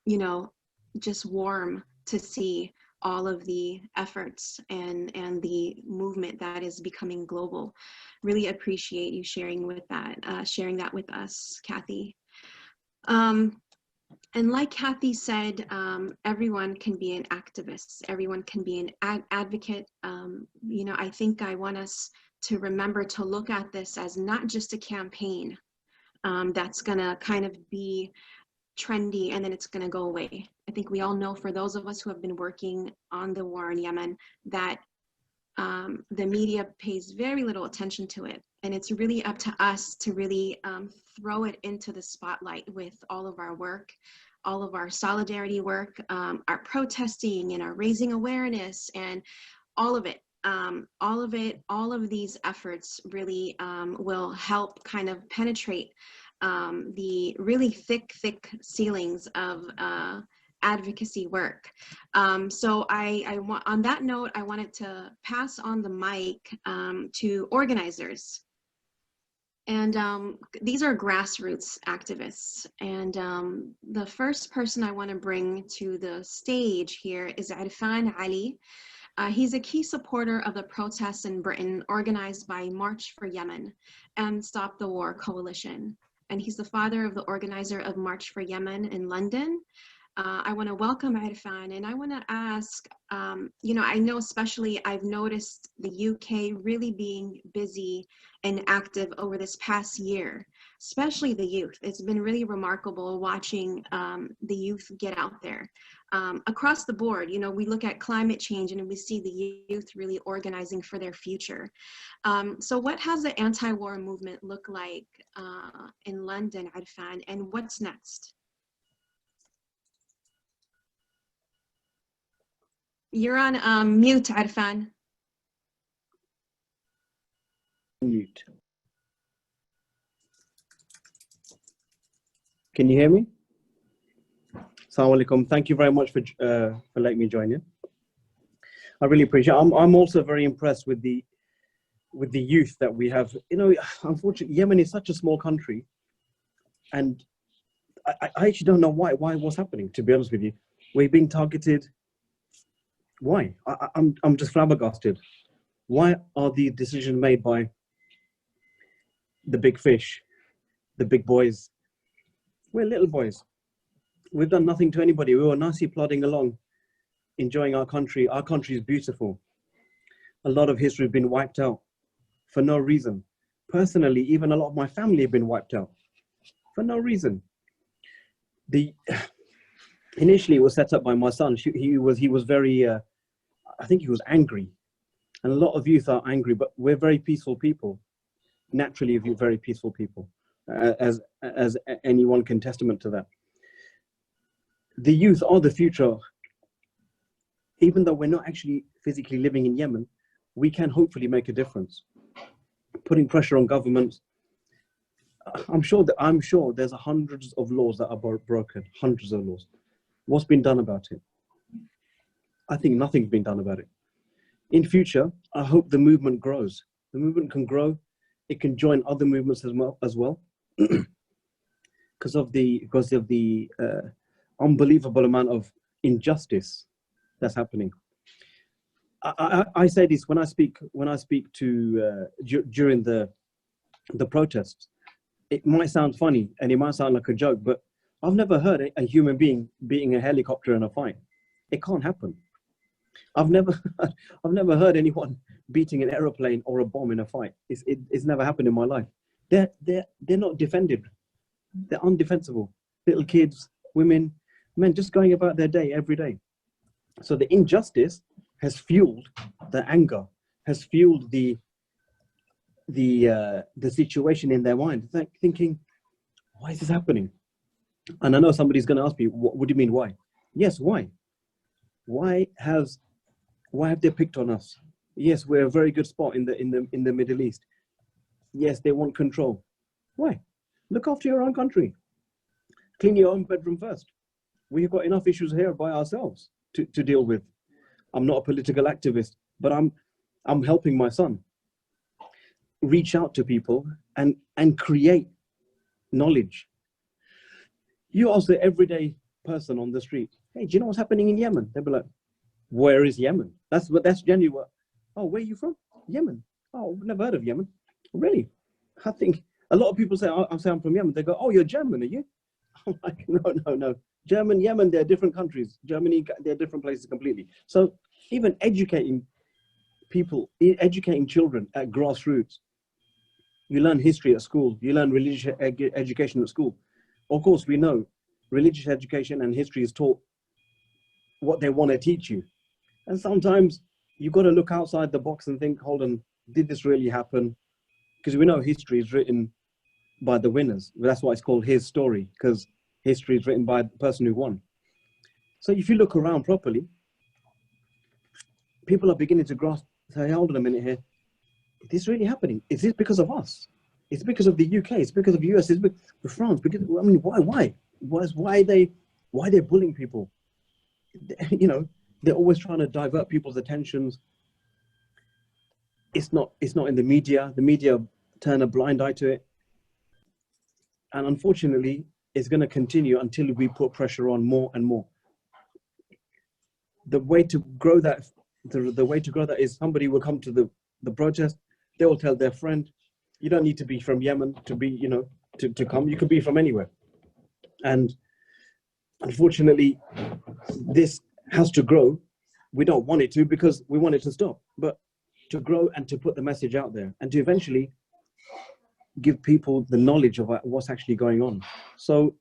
you know, just warm to see all of the efforts and the movement that is becoming global. Really appreciate you sharing that with us, Kathy. And like Kathy said, everyone can be an activist. Everyone can be an advocate. You know, I think I want us to remember to look at this as not just a campaign that's gonna kind of be trendy and then it's gonna go away. I think we all know, for those of us who have been working on the war in Yemen, that the media pays very little attention to it. And it's really up to us to really throw it into the spotlight with all of our work, all of our solidarity work, our protesting and our raising awareness, and all of it. All of these efforts really will help kind of penetrate the really thick ceilings of advocacy work. So on that note, I wanted to pass on the mic to organizers. And these are grassroots activists. And the first person I want to bring to the stage here is Irfan Ali. He's a key supporter of the protests in Britain organized by March for Yemen and Stop the War Coalition. And he's the father of the organizer of March for Yemen in London. I want to welcome Irfan, and I want to ask, you know, I know especially I've noticed the UK really being busy and active over this past year, especially the youth. It's been really remarkable watching the youth get out there. Across the board, you know, we look at climate change and we see the youth really organizing for their future. So what has the anti-war movement look like in London, Irfan, and what's next? You're on mute, Irfan. Mute. Can you hear me? Assalamu alaikum. Thank you very much for letting me join in. I really appreciate it. I'm also very impressed with the youth that we have. You know, unfortunately, Yemen is such a small country, and I actually don't know why what's happening. To be honest with you, we're being targeted. Why? I'm just flabbergasted. Why are the decisions made by the big fish, the big boys? We're little boys. We've done nothing to anybody. We were nicely plodding along, enjoying our country. Our country is beautiful. A lot of history has been wiped out for no reason. Personally, even a lot of my family have been wiped out for no reason. Initially, it was set up by my son. He was very, I think he was angry. And a lot of youth are angry, but we're very peaceful people. Naturally, we're very peaceful people, as anyone can testament to that. The youth are the future. Even though we're not actually physically living in Yemen, we can hopefully make a difference. Putting pressure on governments. I'm sure there's hundreds of laws that are broken, hundreds of laws. What's been done about it? I think nothing's been done about it. In future, I hope the movement grows. The movement can grow. It can join other movements as well, because of the unbelievable amount of injustice that's happening. I say this when I speak to during the protests. It might sound funny and it might sound like a joke, but I've never heard a human being beating a helicopter in a fight. It can't happen. I've never heard anyone beating an aeroplane or a bomb in a fight. It's never happened in my life. they're not defended. They're undefensible. Little kids, women, men, just going about their day every day. So the injustice has fueled the anger, has fueled the situation in their mind, thinking, why is this happening? And I know somebody's going to ask me, what do you mean, why? Yes, why? Why have they picked on us? Yes, we're a very good spot in the Middle East. Yes, they want control. Why? Look after your own country. Clean your own bedroom first. We've got enough issues here by ourselves to deal with. I'm not a political activist, but I'm helping my son reach out to people and create knowledge. You ask the everyday person on the street, hey, do you know what's happening in Yemen? They'll be like, where is Yemen? That's genuine. Oh, where are you from? Yemen. Oh, I've never heard of Yemen. Really? I think a lot of people say, I'm from Yemen. They go, oh, you're German, are you? I'm like, no. German, Yemen, they're different countries. Germany, they're different places completely. So even educating people, educating children at grassroots. You learn history at school. You learn religious education at school. Of course, we know religious education and history is taught what they want to teach you. And sometimes you've got to look outside the box and think, hold on, did this really happen? Because we know history is written by the winners. That's why it's called his story, because history is written by the person who won. So if you look around properly, people are beginning to grasp, say, hold on a minute here. Is this really happening? Is this because of us? It's because of the UK. It's because of the US. It's because of France. Because, I mean, why? Why they're bullying people? You know, they're always trying to divert people's attentions. It's not in the media. The media turn a blind eye to it. And unfortunately, it's going to continue until we put pressure on more and more. The way to grow that, is somebody will come to the protest. They will tell their friend, you don't need to be from Yemen to be, you know, to come. You could be from anywhere. And unfortunately, this has to grow. We don't want it to, because we want it to stop, but to grow and to put the message out there and to eventually give people the knowledge of what's actually going on. So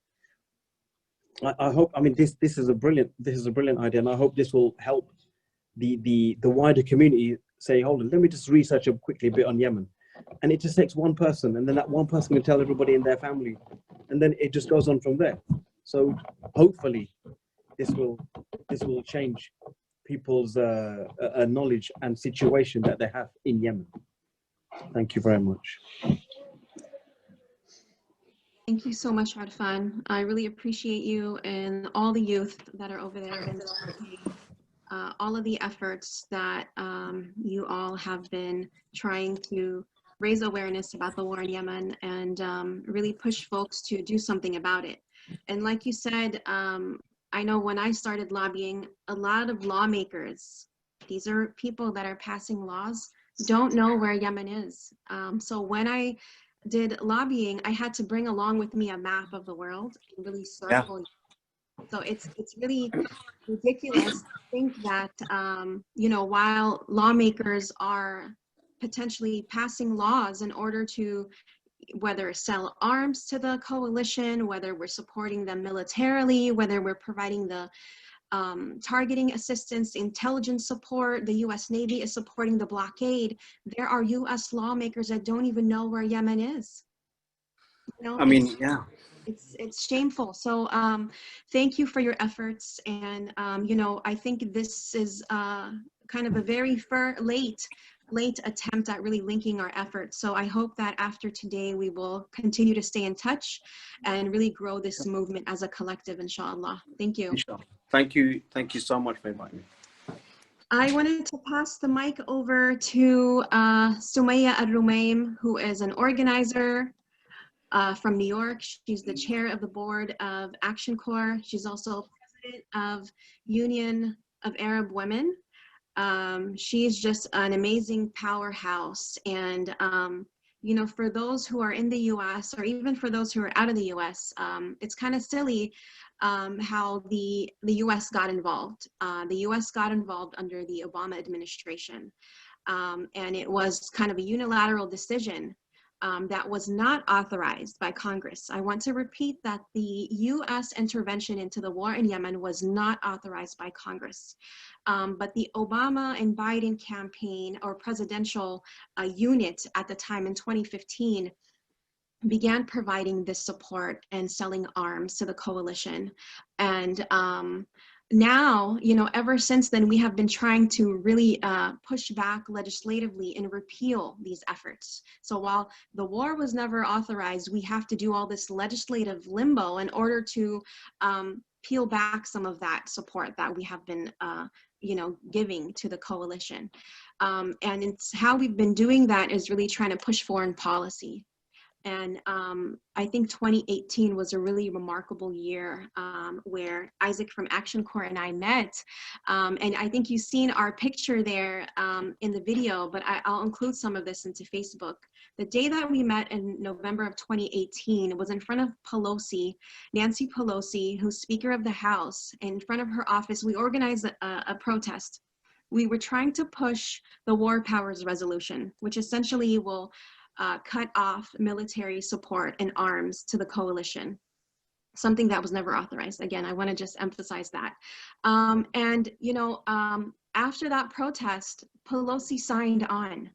I hope, I mean, this is a brilliant idea, and I hope this will help the wider community say, hold on, let me just research quickly a bit on Yemen. And it just takes one person, and then that one person can tell everybody in their family, and then it just goes on from there. So hopefully this will change people's knowledge and situation that they have in Yemen. Thank you very much. Thank you so much, Radfan. I really appreciate you and all the youth that are over there, and all of the efforts that you all have been trying to raise awareness about the war in Yemen and really push folks to do something about it. And like you said, I know when I started lobbying, a lot of lawmakers, these are people that are passing laws, don't know where Yemen is. So when I did lobbying, I had to bring along with me a map of the world and really circle. Yeah. So it's really ridiculous to think that, you know, while lawmakers are potentially passing laws in order to whether sell arms to the coalition, whether we're supporting them militarily, whether we're providing the targeting assistance, intelligence support, the US Navy is supporting the blockade, there are US lawmakers that don't even know where Yemen is. You know, I mean, yeah. It's shameful. So thank you for your efforts. And, you know, I think this is kind of a very late attempt at really linking our efforts. So I hope that after today, we will continue to stay in touch and really grow this movement as a collective, inshallah. Thank you. Inshallah. Thank you so much for inviting me. I wanted to pass the mic over to Sumaya Al-Rumaim, who is an organizer from New York. She's the chair of the board of Action Corps. She's also president of Union of Arab Women. She's just an amazing powerhouse. And, you know, for those who are in the US or even for those who are out of the US, it's kind of silly how the US got involved. The US got involved under the Obama administration. And it was kind of a unilateral decision that was not authorized by Congress. I want to repeat that the US intervention into the war in Yemen was not authorized by Congress. But the Obama and Biden campaign, or presidential unit at the time in 2015, began providing this support and selling arms to the coalition. And now, ever since then, we have been trying to really push back legislatively and repeal these efforts. So while the war was never authorized, we have to do all this legislative limbo in order to peel back some of that support that we have been giving to the coalition. And it's how we've been doing that is really trying to push foreign policy. And I think 2018 was a really remarkable year where Isaac from Action Corps and I met. And I think you've seen our picture there in the video, but I'll include some of this into Facebook. The day that we met in November of 2018 was in front of Pelosi, Nancy Pelosi, who's Speaker of the House. In front of her office, we organized a protest. We were trying to push the War Powers Resolution, which essentially will cut off military support and arms to the coalition, something that was never authorized. Again, I want to just emphasize that. After that protest, Pelosi signed on.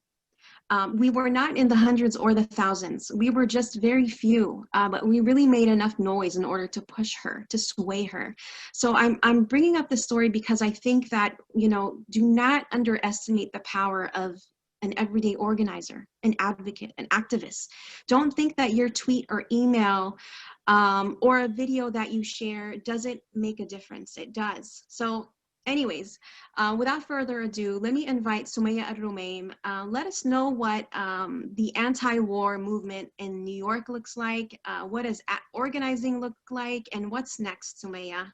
We were not in the hundreds or the thousands. We were just very few, but we really made enough noise in order to push her, to sway her. So I'm bringing up this story because I think that, do not underestimate the power of an everyday organizer, an advocate, an activist. Don't think that your tweet or email or a video that you share doesn't make a difference. It does. So anyways, without further ado, let me invite Sumaya Al-Rumaim. Let us know what the anti-war movement in New York looks like. What does organizing look like? And what's next, Sumaya?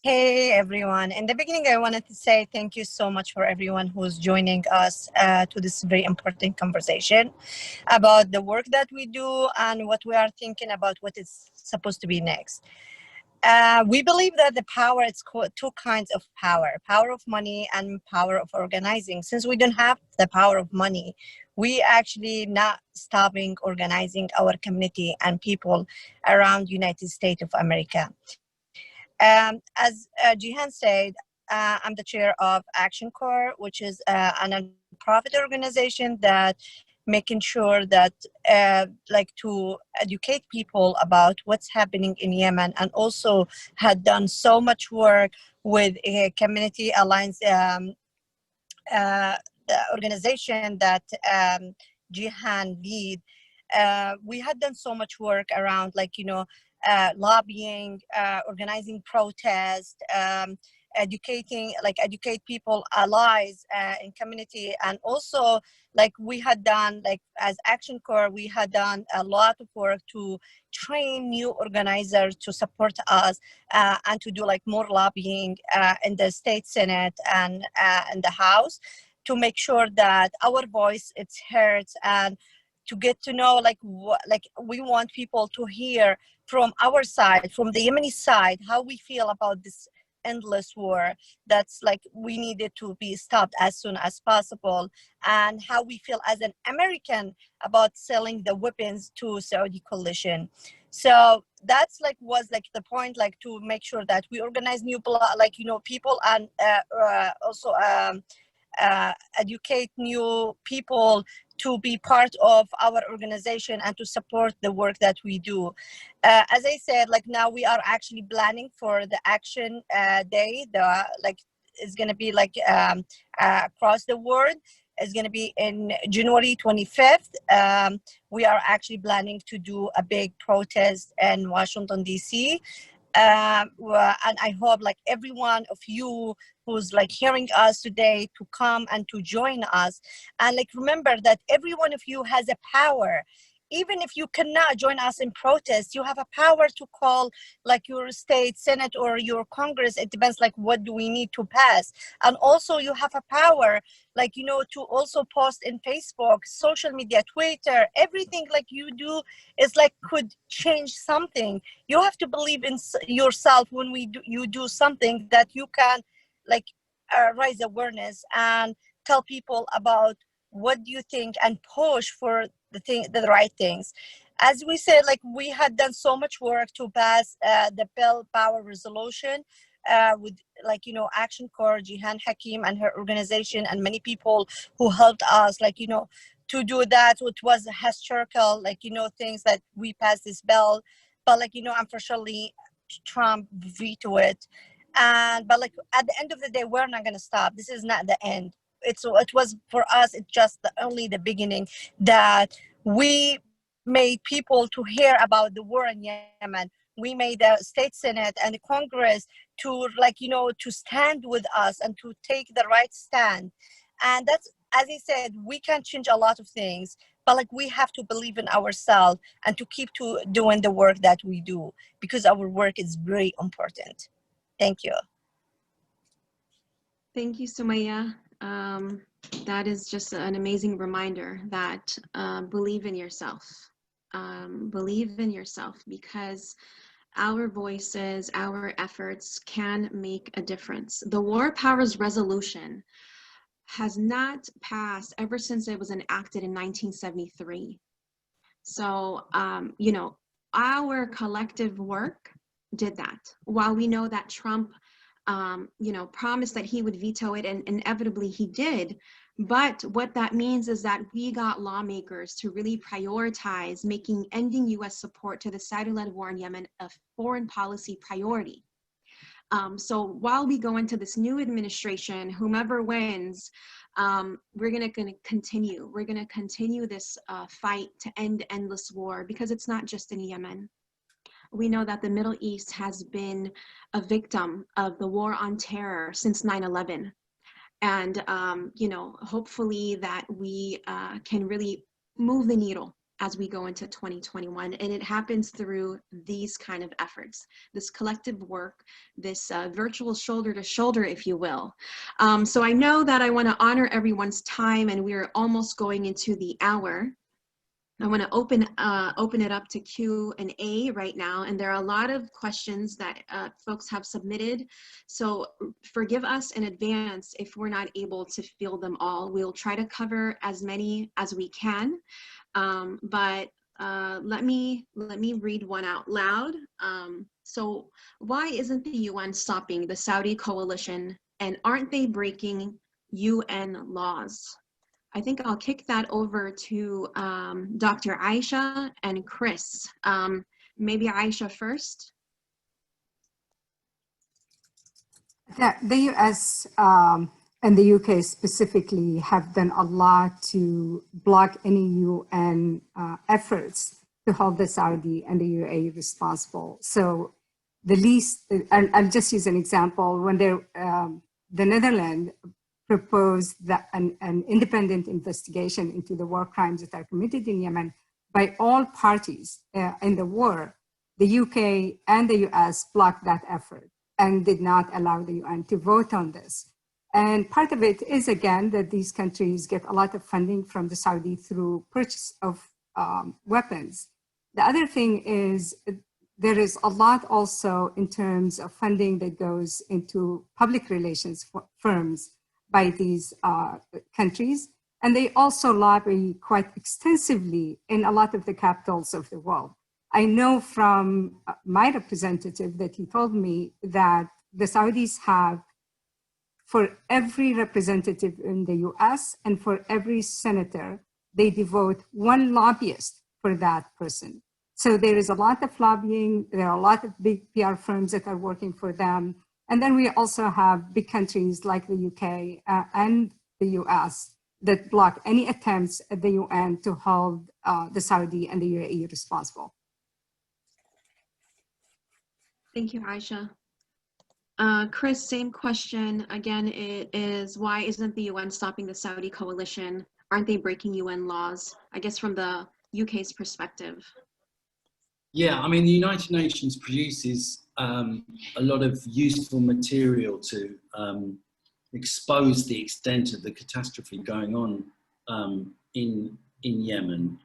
Hey everyone. In the beginning, I wanted to say thank you so much for everyone who's joining us to this very important conversation about the work that we do and what we are thinking about what is supposed to be next. We believe that the power, it's two kinds of power of money and power of organizing. Since we don't have the power of money, we actually not stopping organizing our community and people around United States of America. As Jihan said, I'm the chair of Action Corps, which is a nonprofit organization that making sure that to educate people about what's happening in Yemen, and also had done so much work with a community alliance organization that Jihan lead. We had done so much work around lobbying, organizing protests, educate people, allies in community. And also we had done, as Action Corps, we had done a lot of work to train new organizers to support us and to do more lobbying in the state Senate and in the House to make sure that our voice is heard, and to get to know we want people to hear from our side, from the Yemeni side, how we feel about this endless war that's we needed to be stopped as soon as possible, and how we feel as an American about selling the weapons to Saudi coalition. So that's was the point, to make sure that we organize new people, and also educate new people to be part of our organization and to support the work that we do. As I said, now we are actually planning for the action day. It's going to be across the world. It's going to be in January 25th. We are actually planning to do a big protest in Washington, D.C. And I hope every one of you who's hearing us today to come and to join us, and remember that every one of you has a power. Even if you cannot join us in protest, you have a power to call your state Senate or your Congress. It depends what do we need to pass. And also you have a power to also post in Facebook, social media, Twitter, everything you do is could change something. You have to believe in yourself when you do something that you can raise awareness and tell people about what do you think, and push for the right things. As we said, like we had done so much work to pass the Bill Power resolution with, like, you know, Action Corps, Jihan Hakim and her organization, and many people who helped us, like, you know, to do that. It was historical, like, you know, things that we passed this bill, but, like, you know, unfortunately Trump vetoed it. And but, like, at the end of the day, we're not going to stop. This is not the end. It was for us, it's just only the beginning, that we made people to hear about the war in Yemen. We made the state senate and the Congress to, like, you know, to stand with us and to take the right stand. And that's, as I said, we can change a lot of things, but, like, we have to believe in ourselves and to keep to doing the work that we do, because our work is very important. Thank you. Thank you, Sumaya. That is just an amazing reminder that believe in yourself. Believe in yourself, because our voices, our efforts can make a difference. The War Powers Resolution has not passed ever since it was enacted in 1973. So, you know, our collective work did that. While we know that Trump, you know, promised that he would veto it, and inevitably he did. But what that means is that we got lawmakers to really prioritize making ending U.S. support to the Saudi-led war in Yemen a foreign policy priority. So while we go into this new administration, whomever wins, we're going to continue. We're going to continue this fight to end endless war, because it's not just in Yemen. We know that the Middle East has been a victim of the war on terror since 9/11. And, you know, hopefully that we can really move the needle as we go into 2021. And it happens through these kind of efforts, this collective work, this virtual shoulder to shoulder, if you will. So I know that I want to honor everyone's time, and we're almost going into the hour. I want to open it up to Q&A right now, and there are a lot of questions that folks have submitted. So forgive us in advance if we're not able to field them all. We'll try to cover as many as we can, but let me read one out loud. So why isn't the UN stopping the Saudi coalition, and aren't they breaking UN laws? I think I'll kick that over to Dr. Aisha and Chris. Maybe Aisha first. The US and the UK specifically have done a lot to block any UN efforts to hold the Saudi and the UAE responsible. So the least, I'll just use an example, when the Netherlands proposed that an independent investigation into the war crimes that are committed in Yemen by all parties in the war, the UK and the US blocked that effort and did not allow the UN to vote on this. And part of it is, again, that these countries get a lot of funding from the Saudi through purchase of weapons. The other thing is there is a lot also in terms of funding that goes into public relations firms by these countries. And they also lobby quite extensively in a lot of the capitals of the world. I know from my representative that he told me that the Saudis have, for every representative in the US and for every senator, they devote one lobbyist for that person. So there is a lot of lobbying. There are a lot of big PR firms that are working for them. And then we also have big countries like the UK and the US that block any attempts at the UN to hold the Saudi and the UAE responsible. Thank you, Aisha. Chris, same question. Again, it is, why isn't the UN stopping the Saudi coalition? Aren't they breaking UN laws? I guess from the UK's perspective. Yeah, I mean, the United Nations produces a lot of useful material to expose the extent of the catastrophe going on in Yemen.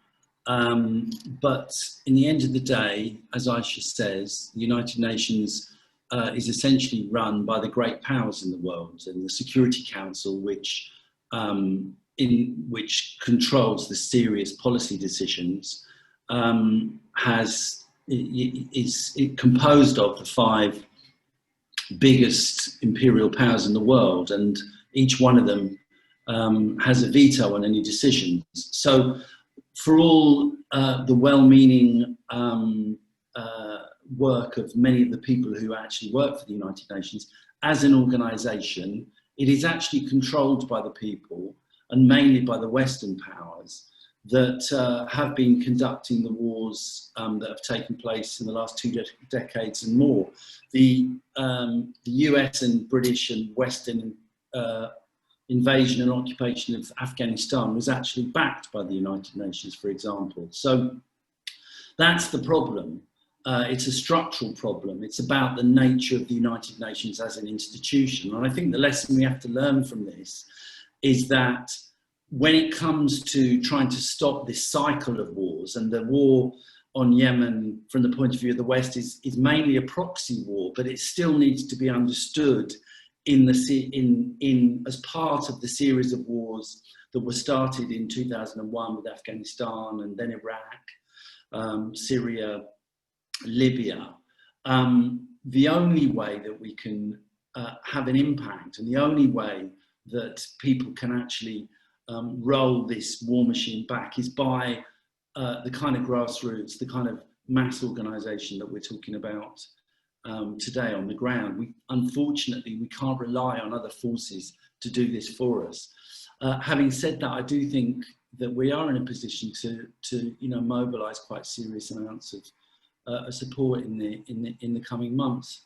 But in the end of the day, as Aisha says, the United Nations is essentially run by the great powers in the world, and the Security Council, which which controls the serious policy decisions, is composed of the 5 biggest imperial powers in the world, and each one of them has a veto on any decisions. So for all the well-meaning work of many of the people who actually work for the United Nations, as an organization, it is actually controlled by the people and mainly by the Western powers that have been conducting the wars that have taken place in the last 2 decades and more. The US and British and Western invasion and occupation of Afghanistan was actually backed by the United Nations, for example. So that's the problem. It's a structural problem. It's about the nature of the United Nations as an institution. And I think the lesson we have to learn from this is that when it comes to trying to stop this cycle of wars, and the war on Yemen from the point of view of the West is mainly a proxy war, but it still needs to be understood as part of the series of wars that were started in 2001 with Afghanistan and then Iraq, Syria, Libya. The only way that we can have an impact, and the only way that people can actually roll this war machine back, is by the kind of grassroots, the kind of mass organisation that we're talking about today on the ground. Unfortunately, we can't rely on other forces to do this for us. Having said that, I do think that we are in a position to mobilise quite serious amounts of support in the coming months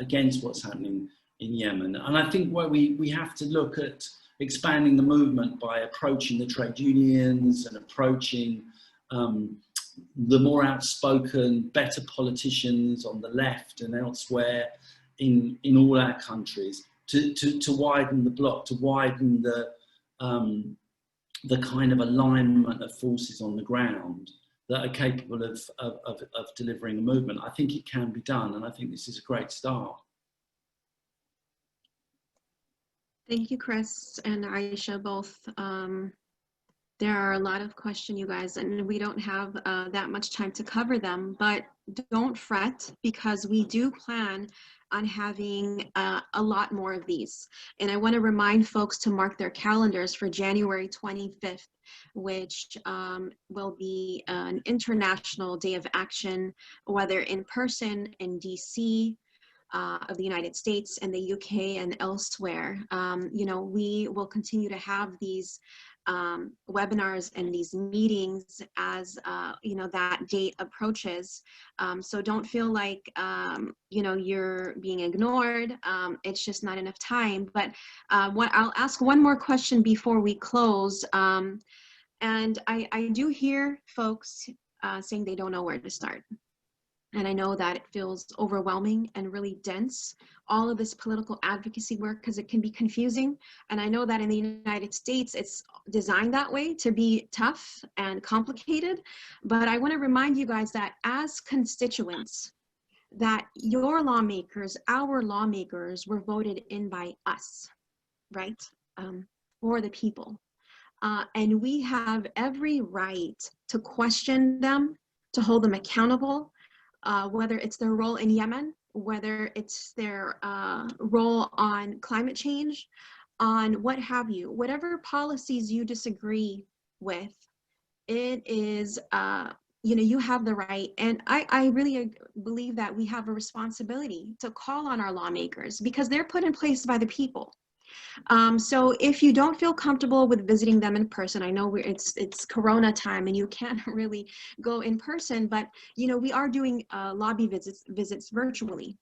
against what's happening in Yemen. And I think where we have to look at expanding the movement by approaching the trade unions and approaching the more outspoken, better politicians on the left and elsewhere in all our countries to widen the bloc, to widen the kind of alignment of forces on the ground that are capable of delivering a movement. I think it can be done, and I think this is a great start. Thank you, Chris and Aisha, both. There are a lot of questions, you guys, and we don't have that much time to cover them, but don't fret, because we do plan on having a lot more of these. And I want to remind folks to mark their calendars for January 25th, which will be an International Day of Action, whether in person in DC, of the United States and the UK and elsewhere. We will continue to have these webinars and these meetings as that date approaches. So don't feel like you're being ignored. It's just not enough time. But I'll ask one more question before we close. And I do hear folks saying they don't know where to start. And I know that it feels overwhelming and really dense, all of this political advocacy work, because it can be confusing. And I know that in the United States, it's designed that way, to be tough and complicated. But I want to remind you guys that as constituents, that your lawmakers, our lawmakers, were voted in by us, right? For the people. And we have every right to question them, to hold them accountable, whether it's their role in Yemen, whether it's their role on climate change, on what have you, whatever policies you disagree with, it is, you have the right. And I really believe that we have a responsibility to call on our lawmakers, because they're put in place by the people. So if you don't feel comfortable with visiting them in person, I know it's Corona time and you can't really go in person, but we are doing lobby visits virtually.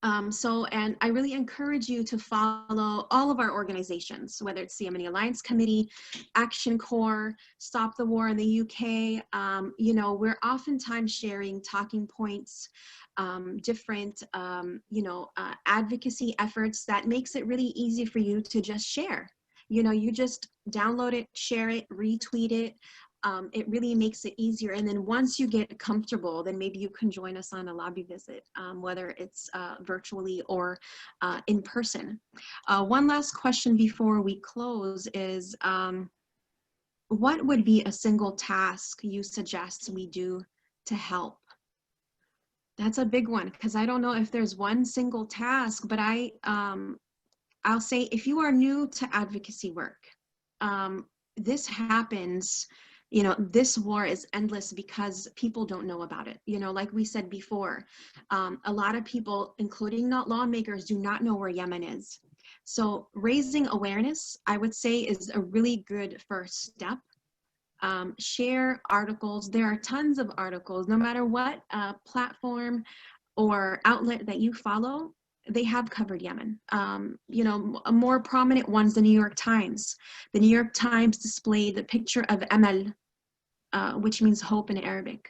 And I really encourage you to follow all of our organizations, whether it's the Yemeni Alliance Committee, Action Corps, Stop the War in the UK. We're oftentimes sharing talking points, different, advocacy efforts that makes it really easy for you to just share. You just download it, share it, retweet it, it really makes it easier. And then once you get comfortable, then maybe you can join us on a lobby visit, whether it's virtually or in person. One last question before we close is, what would be a single task you suggest we do to help? That's a big one, because I don't know if there's one single task, but I'll say if you are new to advocacy work, this happens, you know, this war is endless because people don't know about it. You know, like we said before, a lot of people, including not lawmakers, do not know where Yemen is. So raising awareness, I would say, is a really good first step. Share articles. There are tons of articles, no matter what platform or outlet that you follow, they have covered Yemen. You know, a more prominent one's the New York Times. The New York Times displayed the picture of Int'l, which means hope in Arabic,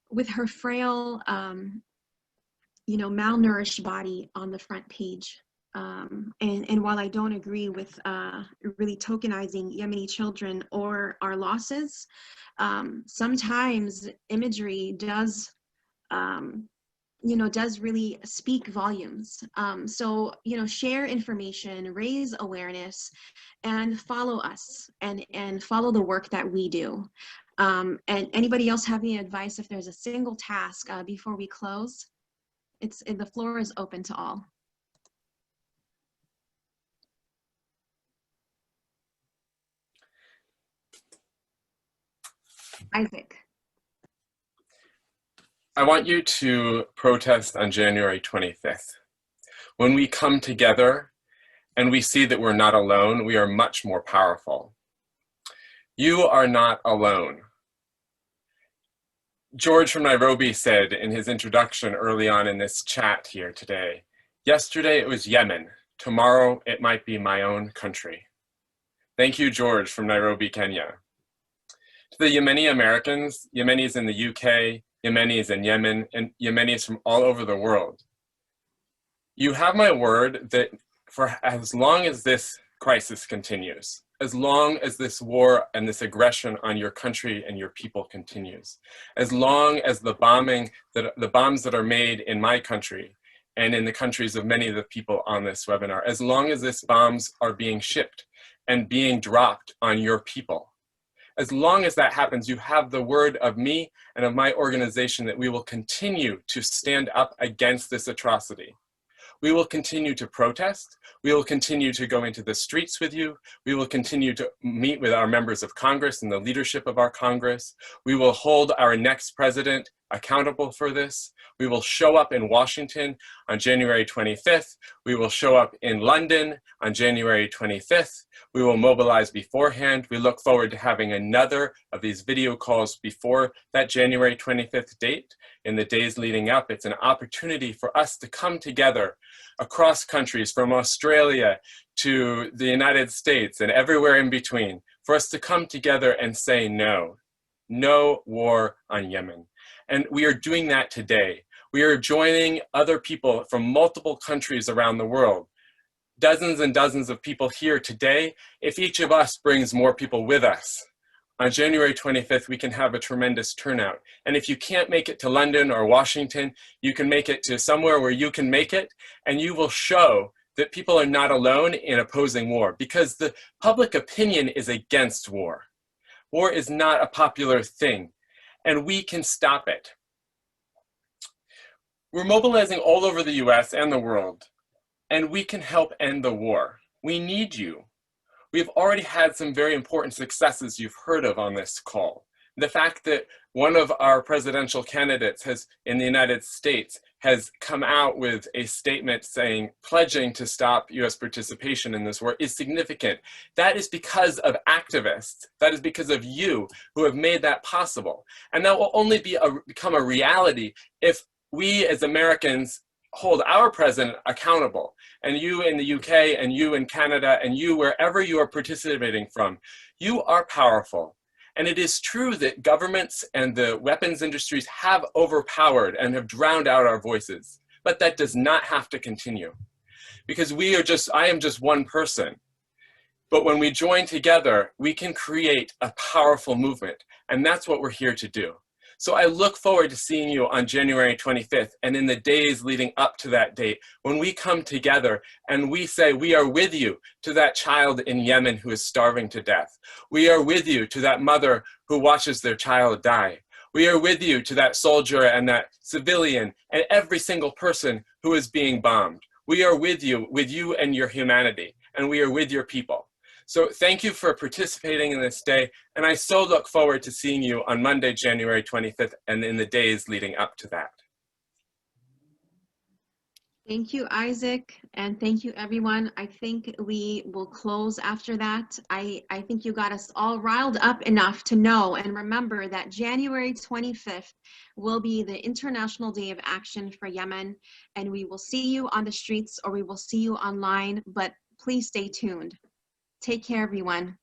with her frail, you know, malnourished body on the front page. And while I don't agree with really tokenizing Yemeni children or our losses, sometimes imagery does, you know, does really speak volumes. So, you know, share information, raise awareness, and follow us and follow the work that we do. And anybody else have any advice if there's a single task before we close? The floor is open to all. Isaac. I want you to protest on January 25th. When we come together and we see that we're not alone, we are much more powerful. You are not alone. George from Nairobi said in his introduction early on in this chat here today, yesterday it was Yemen, tomorrow it might be my own country. Thank you, George from Nairobi, Kenya. To the Yemeni Americans, Yemenis in the UK, Yemenis in Yemen, and Yemenis from all over the world, you have my word that for as long as this crisis continues, as long as this war and this aggression on your country and your people continues, as long as the bombs that are made in my country and in the countries of many of the people on this webinar, as long as these bombs are being shipped and being dropped on your people, as long as that happens, you have the word of me and of my organization that we will continue to stand up against this atrocity. We will continue to protest. We will continue to go into the streets with you. We will continue to meet with our members of Congress and the leadership of our Congress. We will hold our next president accountable for this. We will show up in Washington on January 25th. We will show up in London on January 25th. We will mobilize beforehand. We look forward to having another of these video calls before that January 25th date. In the days leading up, it's an opportunity for us to come together across countries, from Australia to the United States and everywhere in between, for us to come together and say no. No war on Yemen. And we are doing that today. We are joining other people from multiple countries around the world. Dozens and dozens of people here today. If each of us brings more people with us, on January 25th, we can have a tremendous turnout. And if you can't make it to London or Washington, you can make it to somewhere where you can make it, and you will show that people are not alone in opposing war, because the public opinion is against war. War is not a popular thing, and we can stop it. We're mobilizing all over the US and the world, and we can help end the war. We need you. We've already had some very important successes you've heard of on this call. The fact that one of our presidential candidates in the United States has come out with a statement saying, pledging to stop US participation in this war is significant. That is because of activists. That is because of you who have made that possible. And that will only become a reality if we as Americans hold our president accountable, and you in the UK and you in Canada and you wherever you are participating from, you are powerful. And it is true that governments and the weapons industries have overpowered and have drowned out our voices, but that does not have to continue, because I am just one person. But when we join together, we can create a powerful movement. And that's what we're here to do. So I look forward to seeing you on January 25th and in the days leading up to that date, when we come together and we say, we are with you to that child in Yemen who is starving to death. We are with you to that mother who watches their child die. We are with you to that soldier and that civilian and every single person who is being bombed. We are with you and your humanity, and we are with your people. So thank you for participating in this day, and I so look forward to seeing you on Monday, January 25th, and in the days leading up to that. Thank you, Isaac, and thank you, everyone. I think we will close after that. I think you got us all riled up enough to know and remember that January 25th will be the International Day of Action for Yemen, and we will see you on the streets or we will see you online, but please stay tuned. Take care, everyone.